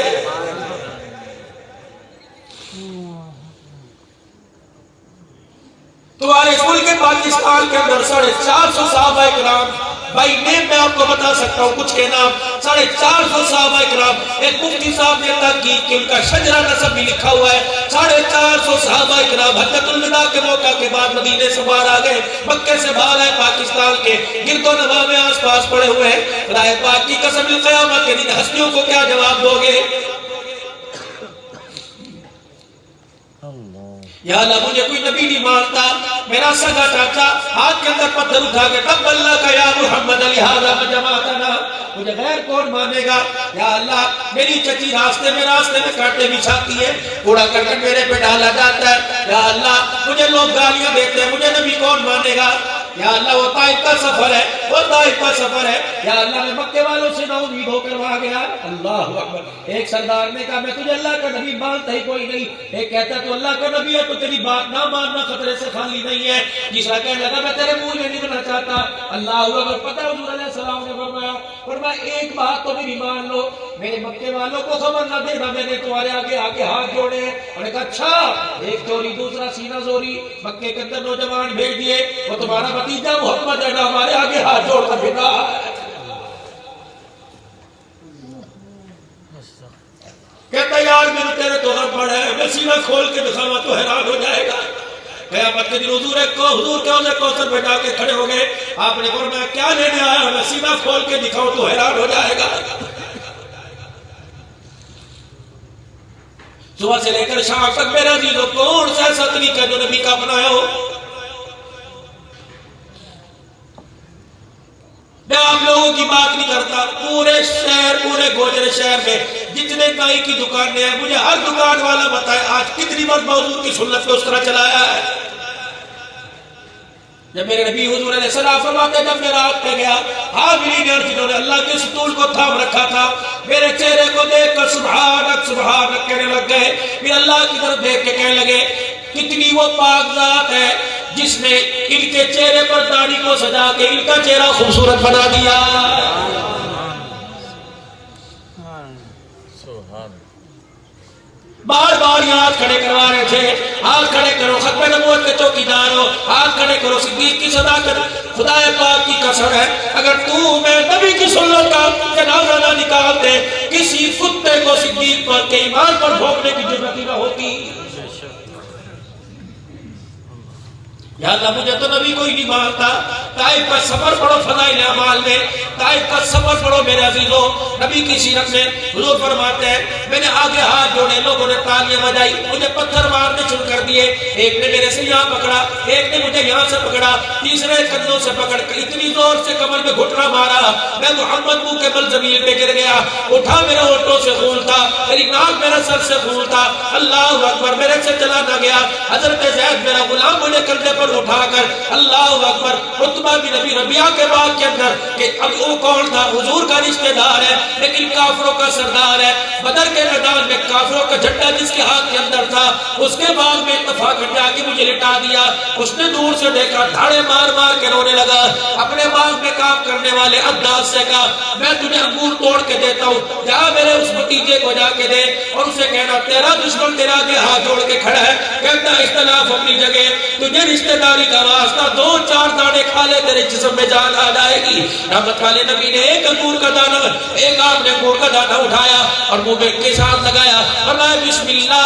تمہارے ملک پاکستان کے اندر 450 صحابہ کرام, بھائی نیم میں آپ کو بتا سکتا ہوں کچھ کے نام, 450 صحابہ کرام. ایک مفتی صاحب نے تحقیق کی, ان کا شجرہ نسب بھی لکھا ہوا ہے. 450 صحابہ کرام حجۃ الوداع کے موقع کے بعد مدینے سے باہر آ گئے, مکے سے باہر آئے, پاکستان کے گرد و نواح میں آس پاس پڑے ہوئے ہیں. خدا پاک کی قسم قیامت کے دن ہستیوں کو کیا جواب دو گے؟ یا اللہ مجھے کوئی نبی نہیں مانتا, میرا سگا چاچا ہاتھ کے اندر پتھر اٹھا کے تب اللہ کا یا محمد لہذا جماعتنا, مجھے غیر کون مانے گا؟ یا اللہ میری چچی راستے میں کانٹے بچھاتی ہے, کوڑا کرکٹ میرے پہ ڈالا جاتا ہے. یا اللہ مجھے لوگ گالیاں دیتے ہیں, مجھے نبی کون مانے گا؟ یا اللہ وہ طائف کا سفر ہے, وہ طائف کا سفر ہے. یا اللہ میں مکے والوں سے نہ امید ہو کر وہاں گیا. اللہ اکبر. ایک سردار نے کہا میں تجھے اللہ کا نبی مانتا ہی کوئی نہیں. ایک کہتا تو اللہ کا نبی ہے تو تیری بات نہ ماننا خطرے سے خالی نہیں ہے. دوسرا کہنے لگا میں تیرے منہ میں نہیں بننا چاہتا. اللہ اکبر. پتہ ہے حضور علیہ السلام نے فرمایا ایک بات تو میری مان لو, میرے مکے والوں کو خبر نہ دینا میں نے تمہارے آگے ہاتھ جوڑے. اور نے کہا اچھا, ایک چوری دوسرا سینہ زوری, مکے کے اندر نوجوان بھیج دیے, وہ تمہارا بھتیجا محمد ہے ہمارے آگے ہاتھ جوڑ کر پھر رہا ہے. کہتا یار میں تیرے تو غم پڑا ہے, میں سینہ کھول کے دکھاوا تو حیران ہو جائے گا. قیامت کے دن حضور کے حوض کوثر پہ جا کے کھڑے ہو گئے. آپ نے فرمایا کیا لینے آیا, میں سینہ کھول کے دکھاؤں تو حیران ہو جائے گا. صبح سے لے کر شام تک میرا عزیزو کون سا ایسا طریقہ جو نبی کا اپنایا ہو؟ میں آپ لوگوں کی بات نہیں کرتا, پورے گوجر شہر میں جتنے کائی کی دکانیں ہیں, مجھے ہر دکان والا بتائے آج کتنی مرتبہ حضور کی سنت کو اس طرح چلایا ہے. جب میرے نبی حضور علیہ السلام فرماتے جب میں رات پہ گیا, حاضرین جنہوں نے اللہ کے ستون کو تھام رکھا تھا, میرے چہرے کو دیکھ کر سبحانک سبحانک کہنے لگ گئے. پھر اللہ کی طرف دیکھ کے کہنے لگے کتنی وہ پاک ذات ہے جس نے ان کے چہرے پر داڑھی کو سجا کے ان کا چہرہ خوبصورت بنا دیا. بار بار یہ ہاتھ کھڑے کروا رہے تھے, ہاتھ کھڑے کرو ختم نبوت کے چوکیدار ہو, ہاتھ کھڑے کرو صدیق کی صداقت. خدا پاک کی قسم ہے اگر تو میں نبی کی سنت کا جنازہ نہ نکالتے, کسی کتے کو صدیق پر کے ایمان پر بھونکنے کی ضرورت نہ ہوتی. یا اللہ مجھے تو نبی کوئی نہیں مانتا. طائف کا سفر پڑھو فضائل اعمال میں, طائف کا سفر پڑھو میرے عزیزو نبی کی سیرت میں. حضور فرماتے ہیں میں نے آگے ہاتھ جوڑے, لوگوں نے تالیاں بجائی, مجھے پتھر مارنے شروع کر دیے. ایک نے میرے سے یہاں پکڑا, ایک نے مجھے یہاں سے پکڑا, تیسرے کندھوں سے پکڑ کر اتنی زور سے کمر میں گھٹنا مارا, میں محمد منہ کے بل زمین پہ گر گیا. اٹھا میرے ہونٹوں سے خون تھا, میری ناک میرے سر سے خون تھا. اللہ اکبر. میرے سے چلا نہ گیا. حضرت زید میرا غلام مجھے کندھے پر اٹھا کر اللہ اکبر. رتبہ بھی نبی ربیعہ کے باغ کے اندر کہ اب وہ کون تھا, حضور کا رشتہ دار ہے لیکن کافروں کا سردار ہے. بدر کے میدان میں کافروں کا جھنڈا جس کے ہاتھ کے اندر تھا اس کے باغ میں اتفاق کر جا کے مجھے لٹا دیا. اس نے دور سے دیکھا, دھاڑے مار مار کے رونے لگا. اپنے باغ میں کام کرنے والے عداس سے کہا میں تجھے انگور توڑ کے دیتا ہوں, جا میرے اس بھتیجے کو جا کے دے اور اسے کہنا تیرا دشمن تیرا آگے ہاتھ جوڑ کے کھڑا ہے. کہتا اختلاف اپنی جگہ, تجھے رشتے رشتہ داری کا واسطہ 2-4 دانے کھا لے تیرے جسم میں جان آ جائے گی. رحمت والے نبی نے ایک انگور کا دانہ، ایک آپ نے انگور کا دانہ اٹھایا اور منہ میں کے ساتھ لگایا، فرمایا بسم اللہ.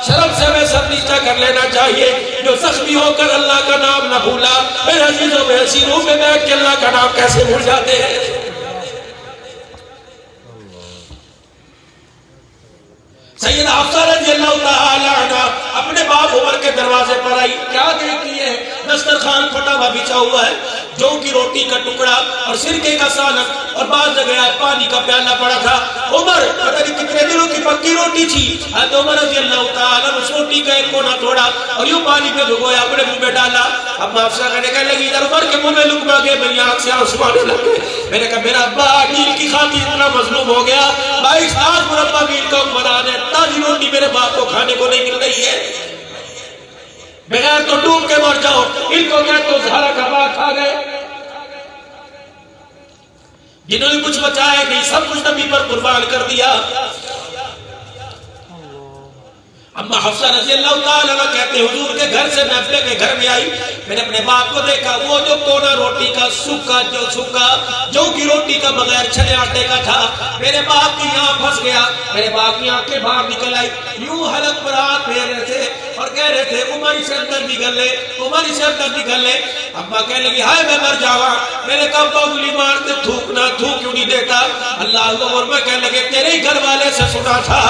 شرم سے میں سب نیچا کر لینا چاہیے. جو زخمی ہو کر اللہ کا نام نہ بھولا، میرے عزیزوں میں ایسی روح میں بیٹھ کے اللہ کا نام کیسے بھول جاتے ہیں. سیدہ حفصہ رضی اللہ تعالی عنہ اپنے باپ عمر کے دروازے پر آئی. کیا دیکھتی ہے؟ دسترخوان پھٹا ہوا بچھا ہوا ہے، جو کی روٹی کا ٹکڑا اور سرکے کا سالن اور بعض جگہ پانی کا پیالہ پڑا تھا. عمر پتہ نہیں کتنے دنوں کی پکی روٹی تھی. حضرت عمر رضی اللہ تعالی عنہ اس روٹی کا ایک کونا توڑا اور یوں پانی میں بھگویا، اپنے منہ میں ڈالا. اب حفصہ کہنے لگی ادھر عمر کے منہ میں لقمہ گئے، میری آنکھ سے آنسو آنے لگے. میں نے کہا میرا ابا نیل کی خاطر اتنا مظلوم ہو گیا، 22 آج مربع نیل کو بنا دے، تازی روٹی میرے باپ کو کھانے کو نہیں مل رہی ہے. بغیر تو ڈوب کے مر جاؤ، ان کو کیا تو زہرا کا باغ کھا گئے. جنہوں نے کچھ بچایا نہیں، سب کچھ نبی پر قربان کر دیا. اما حفصہ رضی اللہ تعالیٰ عنہ کہتے ہیں حضور کے گھر سے میں اپنے کے گھر میں آئی، میں نے اپنے باپ کو دیکھا، وہ جو کونا روٹی کا سکا جو کی روٹی کا بغیر چھلے آٹے کا تھا. میرے باپ کی یہاں پھنس گیا. میرے باپ کی آنکھیں باہر نکل آئی، یوں حلق پر ہاتھ پھیر رہے تھے اور کہہ رہے تھے عمر اسے اندر نکل لے، عمر اسے اندر نکل لے. ابا کہنے لگی ہائے میں مر جاواں. میں نے کہا بغلی مارتے تھوکنا تھوک کیوں نہیں دیتا؟ اللہ اکبر. میں کہنے لگے تیرے ہی گھر والے سے سنا تھا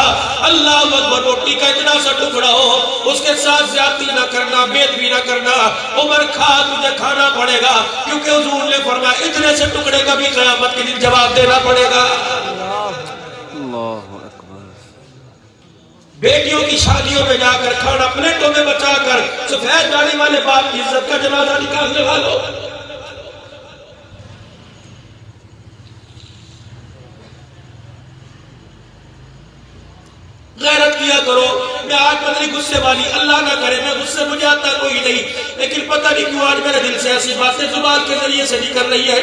اللہ اکبر روٹی کا اتنا سا ٹکڑا ہو اس کے ساتھ زیادتی نہ کرنا، بید بھی نہ کرنا. عمر کھا تجھے کھانا پڑے گا، کیونکہ حضور نے فرمایا اتنے سے ٹکڑے کا بھی قیامت کے دن جواب دینا پڑے گا. اللہ اکبر. بیٹیوں کی شادیوں میں جا کر کھانا پلیٹوں میں بچا کر سفید داڑھی والے باپ کی عزت کا جنازہ نکالنے والوں، غیرت کیا کرو. میں آج پتہ نہیں غصے والی، اللہ نہ کرے میں غصے مجھے آتا کوئی نہیں، لیکن پتہ نہیں کیوں آج میرے دل سے ایسی باتیں زبان کے ذریعے سے نکل رہی ہے.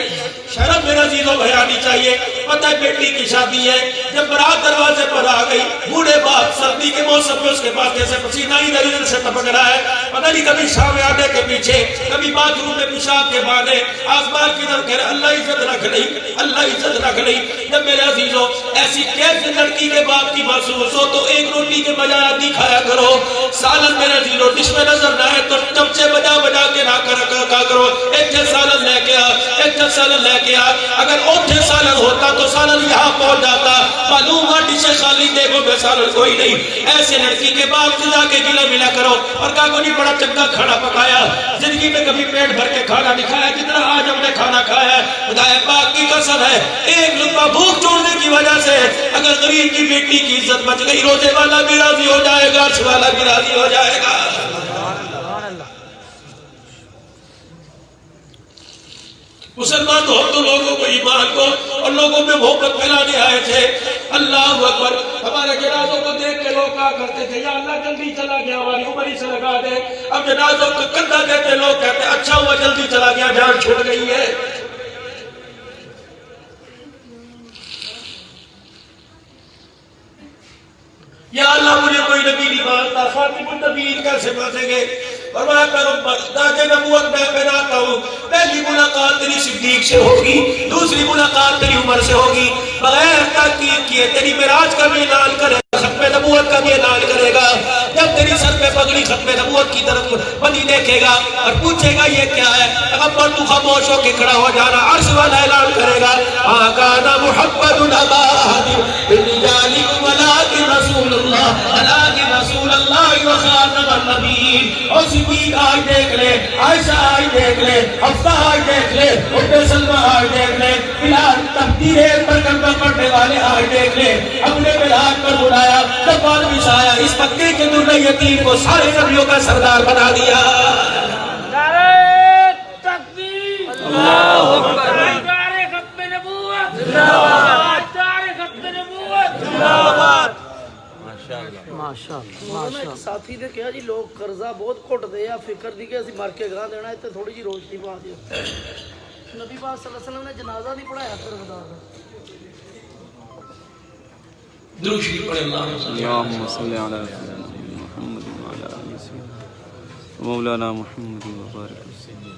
شرم میرا عزیزوں بھیانی چاہیے. پتہ ہے بیٹی کی شادی ہے، جب برات دروازے پر آ گئی، بوڑھے باپ سردی کے موسم میں اس کے پاس جیسے پسینہ ہی دل سے ٹپک رہا ہے. پتہ نہیں کبھی شام آنے کے پیچھے، کبھی باتھ روم میں پیشاب کے بہانے، آسمان کی طرف کہہ رہے اللہ عزت رکھ نہیں، اللہ عزت رکھ نہیں. جب میرے عزیزوں ایسی کیسے لڑکی کے باپ کی محسوس ہو تو ایک روٹی کے بجائے آدھی کھایا کرو. سالن میرے عزیزوں ڈش میں نظر نہ آئے تو چمچے بجا بجا کے نہ کھا کرو. ایک جھل سالن لے کے آ، ایک جھل سالن لے کے آ. اگر اوٹھے سالن ہوتا تو سالن یہاں پہنچ جاتا. معلوم ہوا ڈشیں خالی دیگوں میں سالن کوئی نہیں. ایسے لڑکی کے باپ سے جا کے گلے ملا کرو اور کہا کو نہیں بڑا چنگا کھانا پکایا، زندگی میں کبھی پیٹ بھر کے کھانا نہیں کھایا جتنا آج ہم نے کھانا کھایا ہے. خدا پاک کی قسم ہے ایک لقمہ بھوک چھوڑنے کی وجہ سے اگر غریب کی بیٹی کی عزت بچ گئی، روزے والا بھی راضی ہو جائے گا، عرش والا بھی راضی ہو جائے گا. مسلمان ہو تو لوگوں کو ایمان کو اور لوگوں میں محبت پھیلانے آئے تھے. اللہ اکبر. ہمارے جنازوں کو دیکھ کے لوگ کہا کرتے تھے یا اللہ جلدی چلا گیا ہماری عمر ہی سے لگا دے. اب جنازوں کو کندھا دیتے لوگ کہتے اچھا ہوا جلدی چلا گیا، جان چھوڑ گئی ہے. یا اللہ مجھے کوئی نبی نہیں مانتا، خاتم النبیین کیسے مانیں گے؟ فرمایا پیغمبر تاج نبوت میں پہناتا ہوں. پہلی ملاقات تیری صدیق سے ہوگی، دوسری ملاقات تیری عمر سے ہوگی. بغیر تحقیق کیے تیری معراج کا بھی اعلان کرے گا، ختم نبوت کا بھی اعلان کرے گا. جب تیری سر پہ پگڑی ختم نبوت کی طرف بندی دیکھے گا اور پوچھے گا یہ کیا ہے، پیغمبر تو خاموش ہو کے کھڑا ہو جانا. عرش والا اعلان کرے گا آقانا محمد ابا بالرجال ولکن رسول اللہ ولکن رسول اللہ وخاتم النبیین. اور صدیق آج دیکھ لے، عائشہ آج دیکھ لے، حفصہ آج دیکھ لے، ام سلمہ آج دیکھ لے، بلال تقدیر پر کلمہ پڑھنے والے آج دیکھ لے. اپنے بلال پر بلایا جب واپس آیا، اس مکے کے در یتیم کو سارے نبیوں کا سردار بنا دیا. نعرہ تکبیر، اللہ اکبر، نعرہ ختم نبوت، زندہ باد، نعرہ ختم نبوت، زندہ باد. ایک ساتھی نے کہا جی لوگ قرضہ بہت کٹ دے یا فکر دی کہ اسی مر کے گاہ دینا ہے تے تھوڑی جی روشنی پا دیا. نبی پاک صلی اللہ علیہ وسلم نے جنازہ نہیں پڑھایا قرضدار کا. درود شریف پڑھیں. اللہم اللهم صل على محمد وعلى آل محمد. مولانا محمد وبارک وسلم۔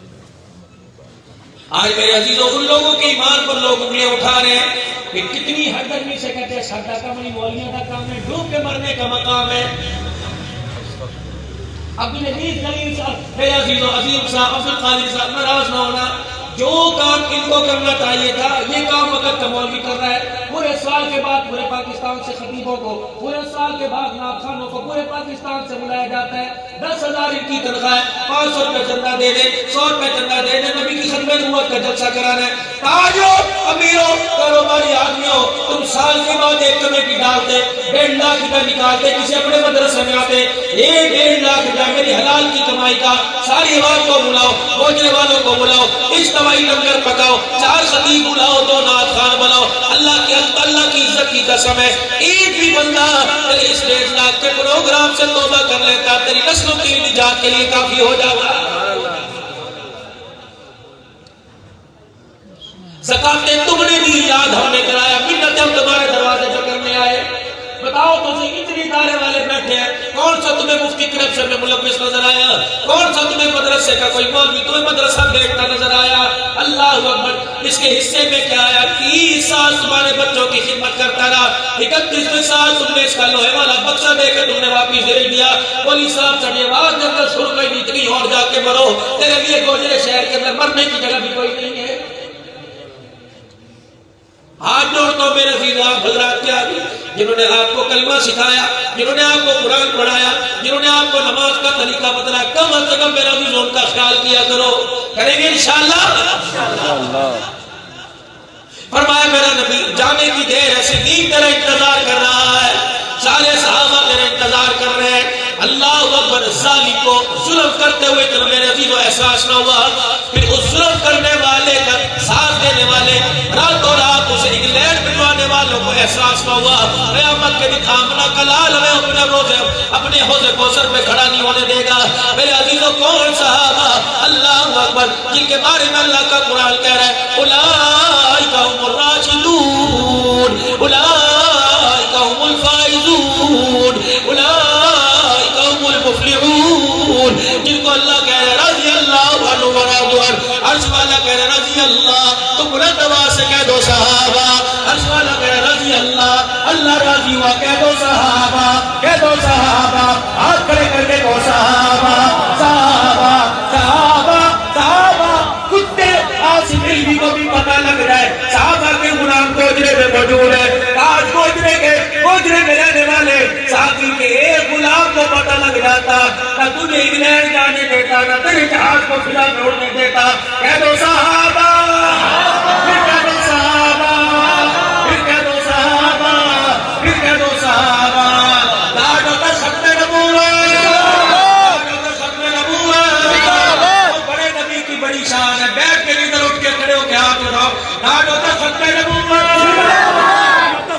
آج میرے عزیزوں ان لوگوں کے ایمان پر لوگ انگلیاں اٹھا رہے ہیں کہ کتنی ہردرمی سے کہتے ہیں سادہ کام نہیں، مولیوں کا کام ہے، ڈوب کے مرنے کا مقام ہے۔ عبد العزیز جلیل صاحب، میرے عزیزوں عظیم صاحب، عبد القادر صاحب، ناراض نہ ہونا، جو کام ان کو کرنا چاہیے تھا یہ کام وقت کا مولوی کر رہا ہے۔ پورے سال کے بعد پورے پاکستان سے خطیبوں کو، پورے سال کے بعد ناخوانوں کو پورے پاکستان سے بلایا جاتا ہے۔ 10,000 ان کی تنخواہ ہے، 500 روپے چندہ دے دے، 100 روپے چندہ دے دے، نبی کی خدمت نبوت کا جلسہ کرانا ہے۔ تاجو امیروں کاروباری آدمیوں، تم سال کے بعد ایک کمیٹی ڈالتے، 1.5 لاکھ روپے نکالتے، کسی اپنے مدرسے میں آتے، 1.5 لاکھ روپے میری حلال کی کمائی کا، ساری عوام کو بلاؤ، گوجرے والوں کو بلاؤ، اجتماعی لنگر پکاؤ، 4 خطیب بلاؤ، 2 نعت خوان بلاؤ، اللہ کی عزت کی قسم ہے ایک بھی بندہ تیرے اس 1.5 لاکھ کے پروگرام سے توبہ کر لیتا تیری نسلوں کی نجات کے لیے کافی ہو جاتا۔ زکاتیں تم نے دی، یاد ہم نے کرایا، منتیں ہم تمہارے دروازے پہ کرنے آئے۔ بتاؤ تجھے اتنی دارے والے بیٹھے ہیں، کون سا تمہیں مفتی کرپشن میں ملوث نظر آیا؟ کون سا تمہیں مدرسے کا کوئی مولوی تمہیں مدرسہ بیچتا نظر آیا؟ اللہ اکبر، اس کے حصے میں کیا آیا؟ 30 سال تمہارے بچوں کی خدمت کرتا رہا، 31ویں سال تم نے اس کا لوہے والا بکسا دے کے تم نے واپس بھیج دیا۔ مولی صاحب چڑھے آواز جب تک سر کوئی نکلی اور جا کے مرو، تیرے لیے گوجرے شہر کے اندر مرنے کی جگہ بھی کوئی نہیں ہے۔ ہاتھ جوڑ دو میرے عزیز آپ حضرات کے آگے، جنہوں نے آپ کو کلمہ سکھایا، جنہوں نے آپ کو قرآن پڑھایا، جنہوں نے آپ کو نماز کا طریقہ بتلایا، کم از کم میرے عزیز ان کا خیال کیا کرو۔ کریں گے انشاءاللہ؟ فرمایا میرا نبی جانے کی دیر ہے، صدیق تیرا انتظار کر رہا ہے، سارے صحابہ تیرا انتظار کر رہے ہیں۔ اللہ اکبر، ظالم کو ظلم کرتے ہوئے تو میرے عزیز احساس نہ ہوا، پھر اس ظلم کرنے والے کا ساتھ دینے والے، راتوں رات اسے انگلینڈ بھجوانے والوں کو احساس نہ ہوا۔ قیامت کے دن آمنہ کا لال ہمیں اپنے حوض کوثر پہ کھڑا نہیں ہونے دے گا۔ میرے عزیزوں کون صحابہ اللہ اکبر جن کے بارے میں اللہ کا قرآن کہہ رہا ہے اولئک هم الراشدون، اولئک هم الفائزون، اولئک هم المفلحون، جن کو اللہ کہہ رہا ہے رضی اللہ عنہ ورضوا عنہ، عرش والا کہہ رہا ہے رضی اللہ، تو بلند آواز سے کہہ دو صحابہ، عرش والا کہہ رہا ہے رضی اللہ، اللہ راضی ہوا، کہہ دو صحابہ، کہہ دو صحابہ، ہاتھ کھڑے کر کے دو صحابہ، صحابہ صحابہ صحابہ، کتے آسف علمی کو بھی پتہ لگ جائے صحابہ کے غلام گوجرے میں موجود ہے۔ آج گوجرے میں رہنے والے ساتھی کے ایک غلام کو پتہ لگ جاتا، نہ تجھے انگلینڈ جانے دیتا، نہ تیرے جہاز کو فضا میں اڑنے دیتا۔ کہہ دو صحابہ، پھر کہہ دو صحابہ، پھر کہہ دو صحابہ، پھر کہہ دو صحابہ۔ لاڈ ہوتا ختم نبوت، لاڈ ہوتا ختم نبوت، بڑے نبی کی بڑی شان ہے، بیٹھ کے ادھر اٹھ کے کھڑے ہو کے ہاتھ اٹھاؤ، لاڈ ہوتا ختم نبوت،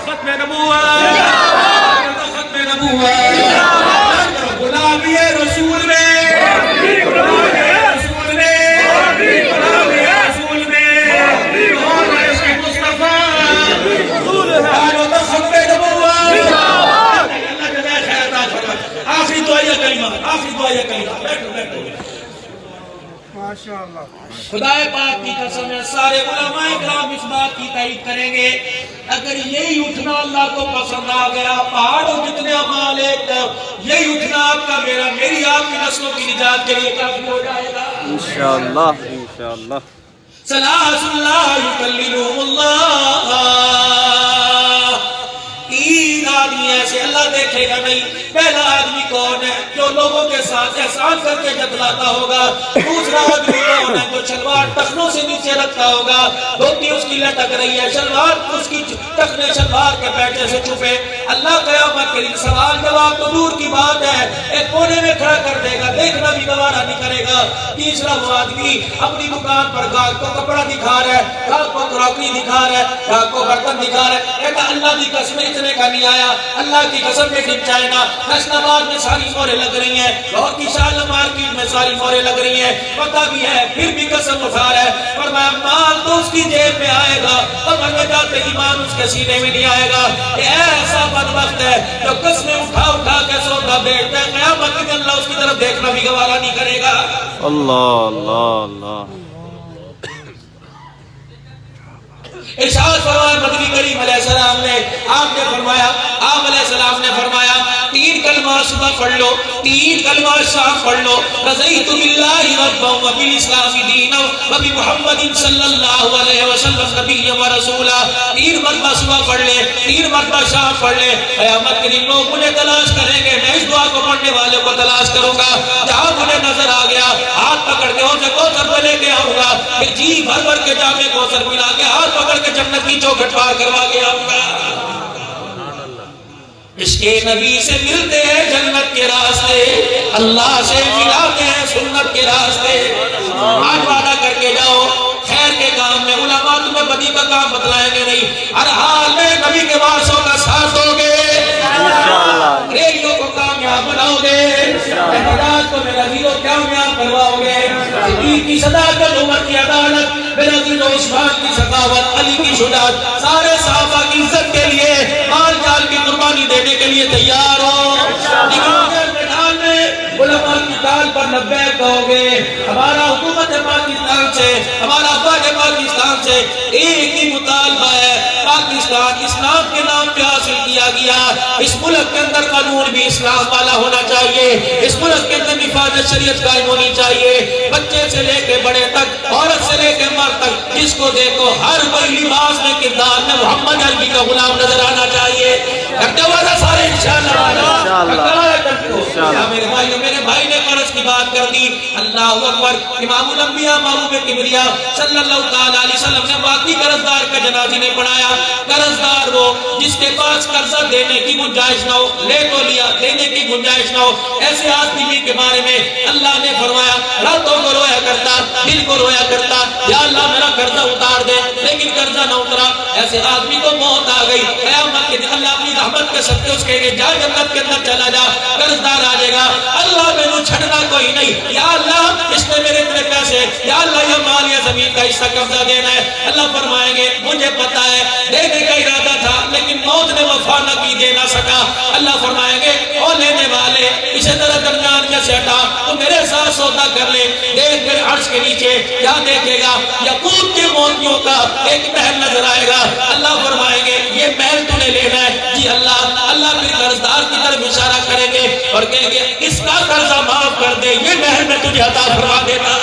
ختم نبوت، ختم نبوت۔ غلامی رسول میں، غلامی رسول میں، غلامی رسول میں، اور عشق مصطفیٰ، لاڈ ہوتا ختم نبوت۔ اللہ جزائے خیر عطا فرمائے۔ آخری دعائیہ کلمہ، آخری دعائیہ کلمہ، بیٹھو بیٹھو۔ خدا پاک کی قسم ہے سارے علماء کرام اس بات کی تائید کریں گے، اگر یہی اٹھنا اللہ کو پسند آ گیا، پہاڑوں جتنے مالک، یہی اٹھنا آپ کا میرا میری آپ کی نسلوں کی نجات کے لیے کافی ہو جائے گا انشاءاللہ انشاءاللہ۔ ثلاث لا یکلمہم اللہ، 3 آدمی ایسے اللہ دیکھے گا نہیں۔ پہلا آدمی کون ہے؟ جو لوگوں کے ساتھ احسان کر کے جتلاتا ہوگا۔ دوسرا آدمی کون ہے؟ جو شلوار ٹخنوں سے نیچے رکھتا ہوگا، دھوتی اس کی لٹک رہی ہے، شلوار اس کی ٹخنے شلوار کے پیٹے سے چھپے۔ اللہ قیامت کے دن سوال جواب تو دور کی بات ہے، ایک کونے میں کھڑا کر دے گا، دیکھنا بھی گوارا نہیں کرے گا۔ تیسرا وہ آدمی اپنی دکان پر گاہک کو کپڑا دکھا رہا ہے، گاہک کو کراکری دکھا رہا ہے، گاہک کو برتن دکھا رہا ہے، کہتا اللہ کی قسم اتنے کا نہیں آیا، اللہ کی قسم میں دن جائے گا۔ حسن آباد میں ساری مورے لگ رہی ہیں، لاہور کی شال مارکیٹ میں ساری مورے لگ رہی ہیں، پتہ بھی ہے پھر بھی قسم اٹھا رہا ہے، فرمایا مال تو اس کی جیب میں آئے گا اور مرنے جاتے ایمان اس کے سینے میں نہیں آئے گا۔ یہ ایسا بدبخت ہے جو قسمیں اٹھا کے سودا بیچتا ہے، قیامت کے دن اللہ اس کی طرف دیکھنا بھی گوارا نہیں کرے گا۔ اللہ اللہ اللہ۔ ارشاد فرمایا مدنی کریم علیہ السلام نے، آپ نے فرمایا، آپ علیہ السلام نے فرمایا 3 کلمہ صبح پڑھ لو، 3 کلمہ شام پڑھ لو، رضیت باللہ ربا وبالاسلام دینا وبمحمد صلی اللہ علیہ وسلم نبی و رسولا۔ 3 مرتبہ صبح پڑھ لے، 3 مرتبہ شام پڑھ لے، قیامت کے دن لوگ مجھے تلاش کریں گے، میں اس دعا کو پڑھنے والے کو تلاش کروں گا، جہاں مجھے نظر آ گیا ہاتھ پکڑ کے اسے کوثر پہ لے کے آؤں گا، پھر جی بھر بھر کے جامع کوثر پلا کے ہاتھ پکڑ کے جنت کی چوکھٹ پار کروا کے آؤں گا۔ اس کے نبی سے ملتے ہیں جنت کے راستے، اللہ سے ملاتے ہیں سنت کے راستے۔ آج وعدہ کر کے جاؤ خیر کے کام میں، علماء تمہیں بدی کا کام بتلائیں گے نہیں، ہر حال میں نبی کے وارثوں کا ساتھ دو گے، ریلیوں کو کامیاب بناؤ گے، احتجاج کو میرا عزیزو کامیاب کرواؤ گے، صدیق کی صداقت، عمر کی عدالت، میرا عزیزو عثمان کی سخاوت، علی کی شجاعت، سارے صحابہ کی عزت کے لیے مال جان کی قربانی دینے کے لیے تیار ہو۔ میدان میں علماء کی تال پر لبیک کہو گے، ہمارا حکومت پاکستان سے، ہمارا افواج پاکستان سے ایک ہی مطالبہ ہے، پاکستان اسلام کے نام پہ حاصل کیا گیا، اس ملک کے اندر قانون بھی اسلام والا ہونا چاہیے، اس ملک کے اندر حفاظت شریعت قائم ہونی چاہیے، بچے سے لے کے بڑے تک، عورت سے لے کے مرد تک، جس کو دیکھو ہر کوئی لباس میں کردار میں محمد عربی کا غلام نظر آنا چاہیے۔ کرتے ہوئے سارے میرے بھائیو، میرے بھائی نے قرض کی بات کر دی، اللہ اکبر، امام الانبیاء محبوب کبریا صلی اللہ تعالی علیہ وسلم نے واقعی قرضدار کا جنازہ نے پڑھایا۔ قرضدار وہ جس کے پاس قرضہ دینے کی گنجائش نہ ہو، لے تو لیا، دینے کی گنجائش نہ ہو، ایسے آدمی کے بارے میں اللہ نے فرمایا راتوں کو رویا کرتا، دل کو رویا کرتا، یا اللہ میرا قرضہ اتار دے، لیکن قرضہ نہ اترا، ایسے آدمی کو موت آ گئی، قیامت کے دن اللہ اپنی رحمت کے صدقے اس کے جا جنت کے اندر چلا جا، قرضدار آ جائے گا، اللہ میں نے چھڑنا کوئی نہیں، یا اللہ اس نے میرے اتنے پیسے، یا اللہ یہ مال یا زمین کا حصہ قبضہ دینا ہے، اللہ فرمائیں گے مجھے پتا ہے دینے کا ارادہ تھا لیکن موت نے وفا نہ کی، دے نہ سکا، اللہ فرمائیں گے او لینے والے اسے ذرا درمیان میں سے ہٹا، تو میرے ساتھ سودا کر لے، دیکھ میرے عرش کے نیچے کیا دیکھے گا، یاقوت کے موتیوں کا ایک محل نظر آئے گا، اللہ فرمائیں گے یہ محل تو نے لینا ہے، جی اللہ، اللہ پھر قرضدار کی طرف اشارہ کریں گے اور کہیں گے اس کا قرضہ معاف کر دے، یہ محل میں تجھے عطا فرما دیتا۔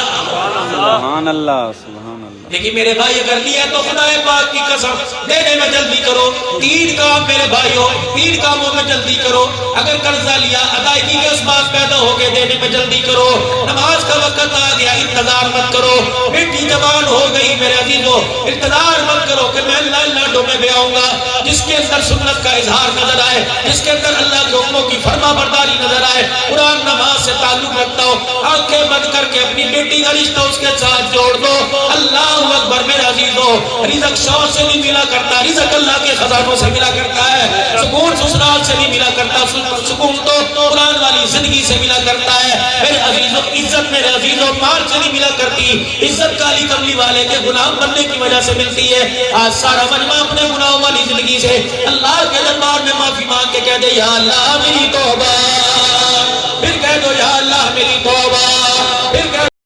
سبحان اللہ سبحان اللہ۔ لیکن میرے بھائی اگر لیا تو خدا پاک کی قسم دینے میں جلدی کرو، 3 کام میرے بھائیو، 3 کاموں میں جلدی کرو، اگر قرضہ لیا ادائیگی کے اسباب پیدا ہو کے دینے میں جلدی کرو، نماز کا وقت آ گیا انتظار مت کرو، میٹھی زبان ہو گئی میرے عزیزو، انتظار مت کرو کہ میں اللہ ڈومے میں آؤں گا، جس کے اندر سنت کا اظہار نظر آئے، جس کے اندر اللہ کے حکموں کی فرما برداری نظر آئے، قرآن نماز سے تعلق رکھتا ہو، آنکھیں بند کر کے اپنی بیٹی کا رشتہ اس کے ساتھ جوڑ دو، اللہ اکبر میرے عزیزو، رزق شوق سے نہیں ملا کرتا، رزق اللہ کے خزانوں سے ملا کرتا ہے، سکون سسرال سے نہیں ملا کرتا، سکون تو قرآن والی زندگی سے ملا کرتا ہے، میرے عزیزو عزت میرے عزیزو مال سے نہیں ملا کرتی، عزت کالی کملی والے کے غلام بننے کی وجہ سے ملتی ہے۔ آج سارا مجمع اپنے گناہوں والی زندگی سے اللہ کے دربار میں معافی مانگ کے کہہ دے یا اللہ میری توبہ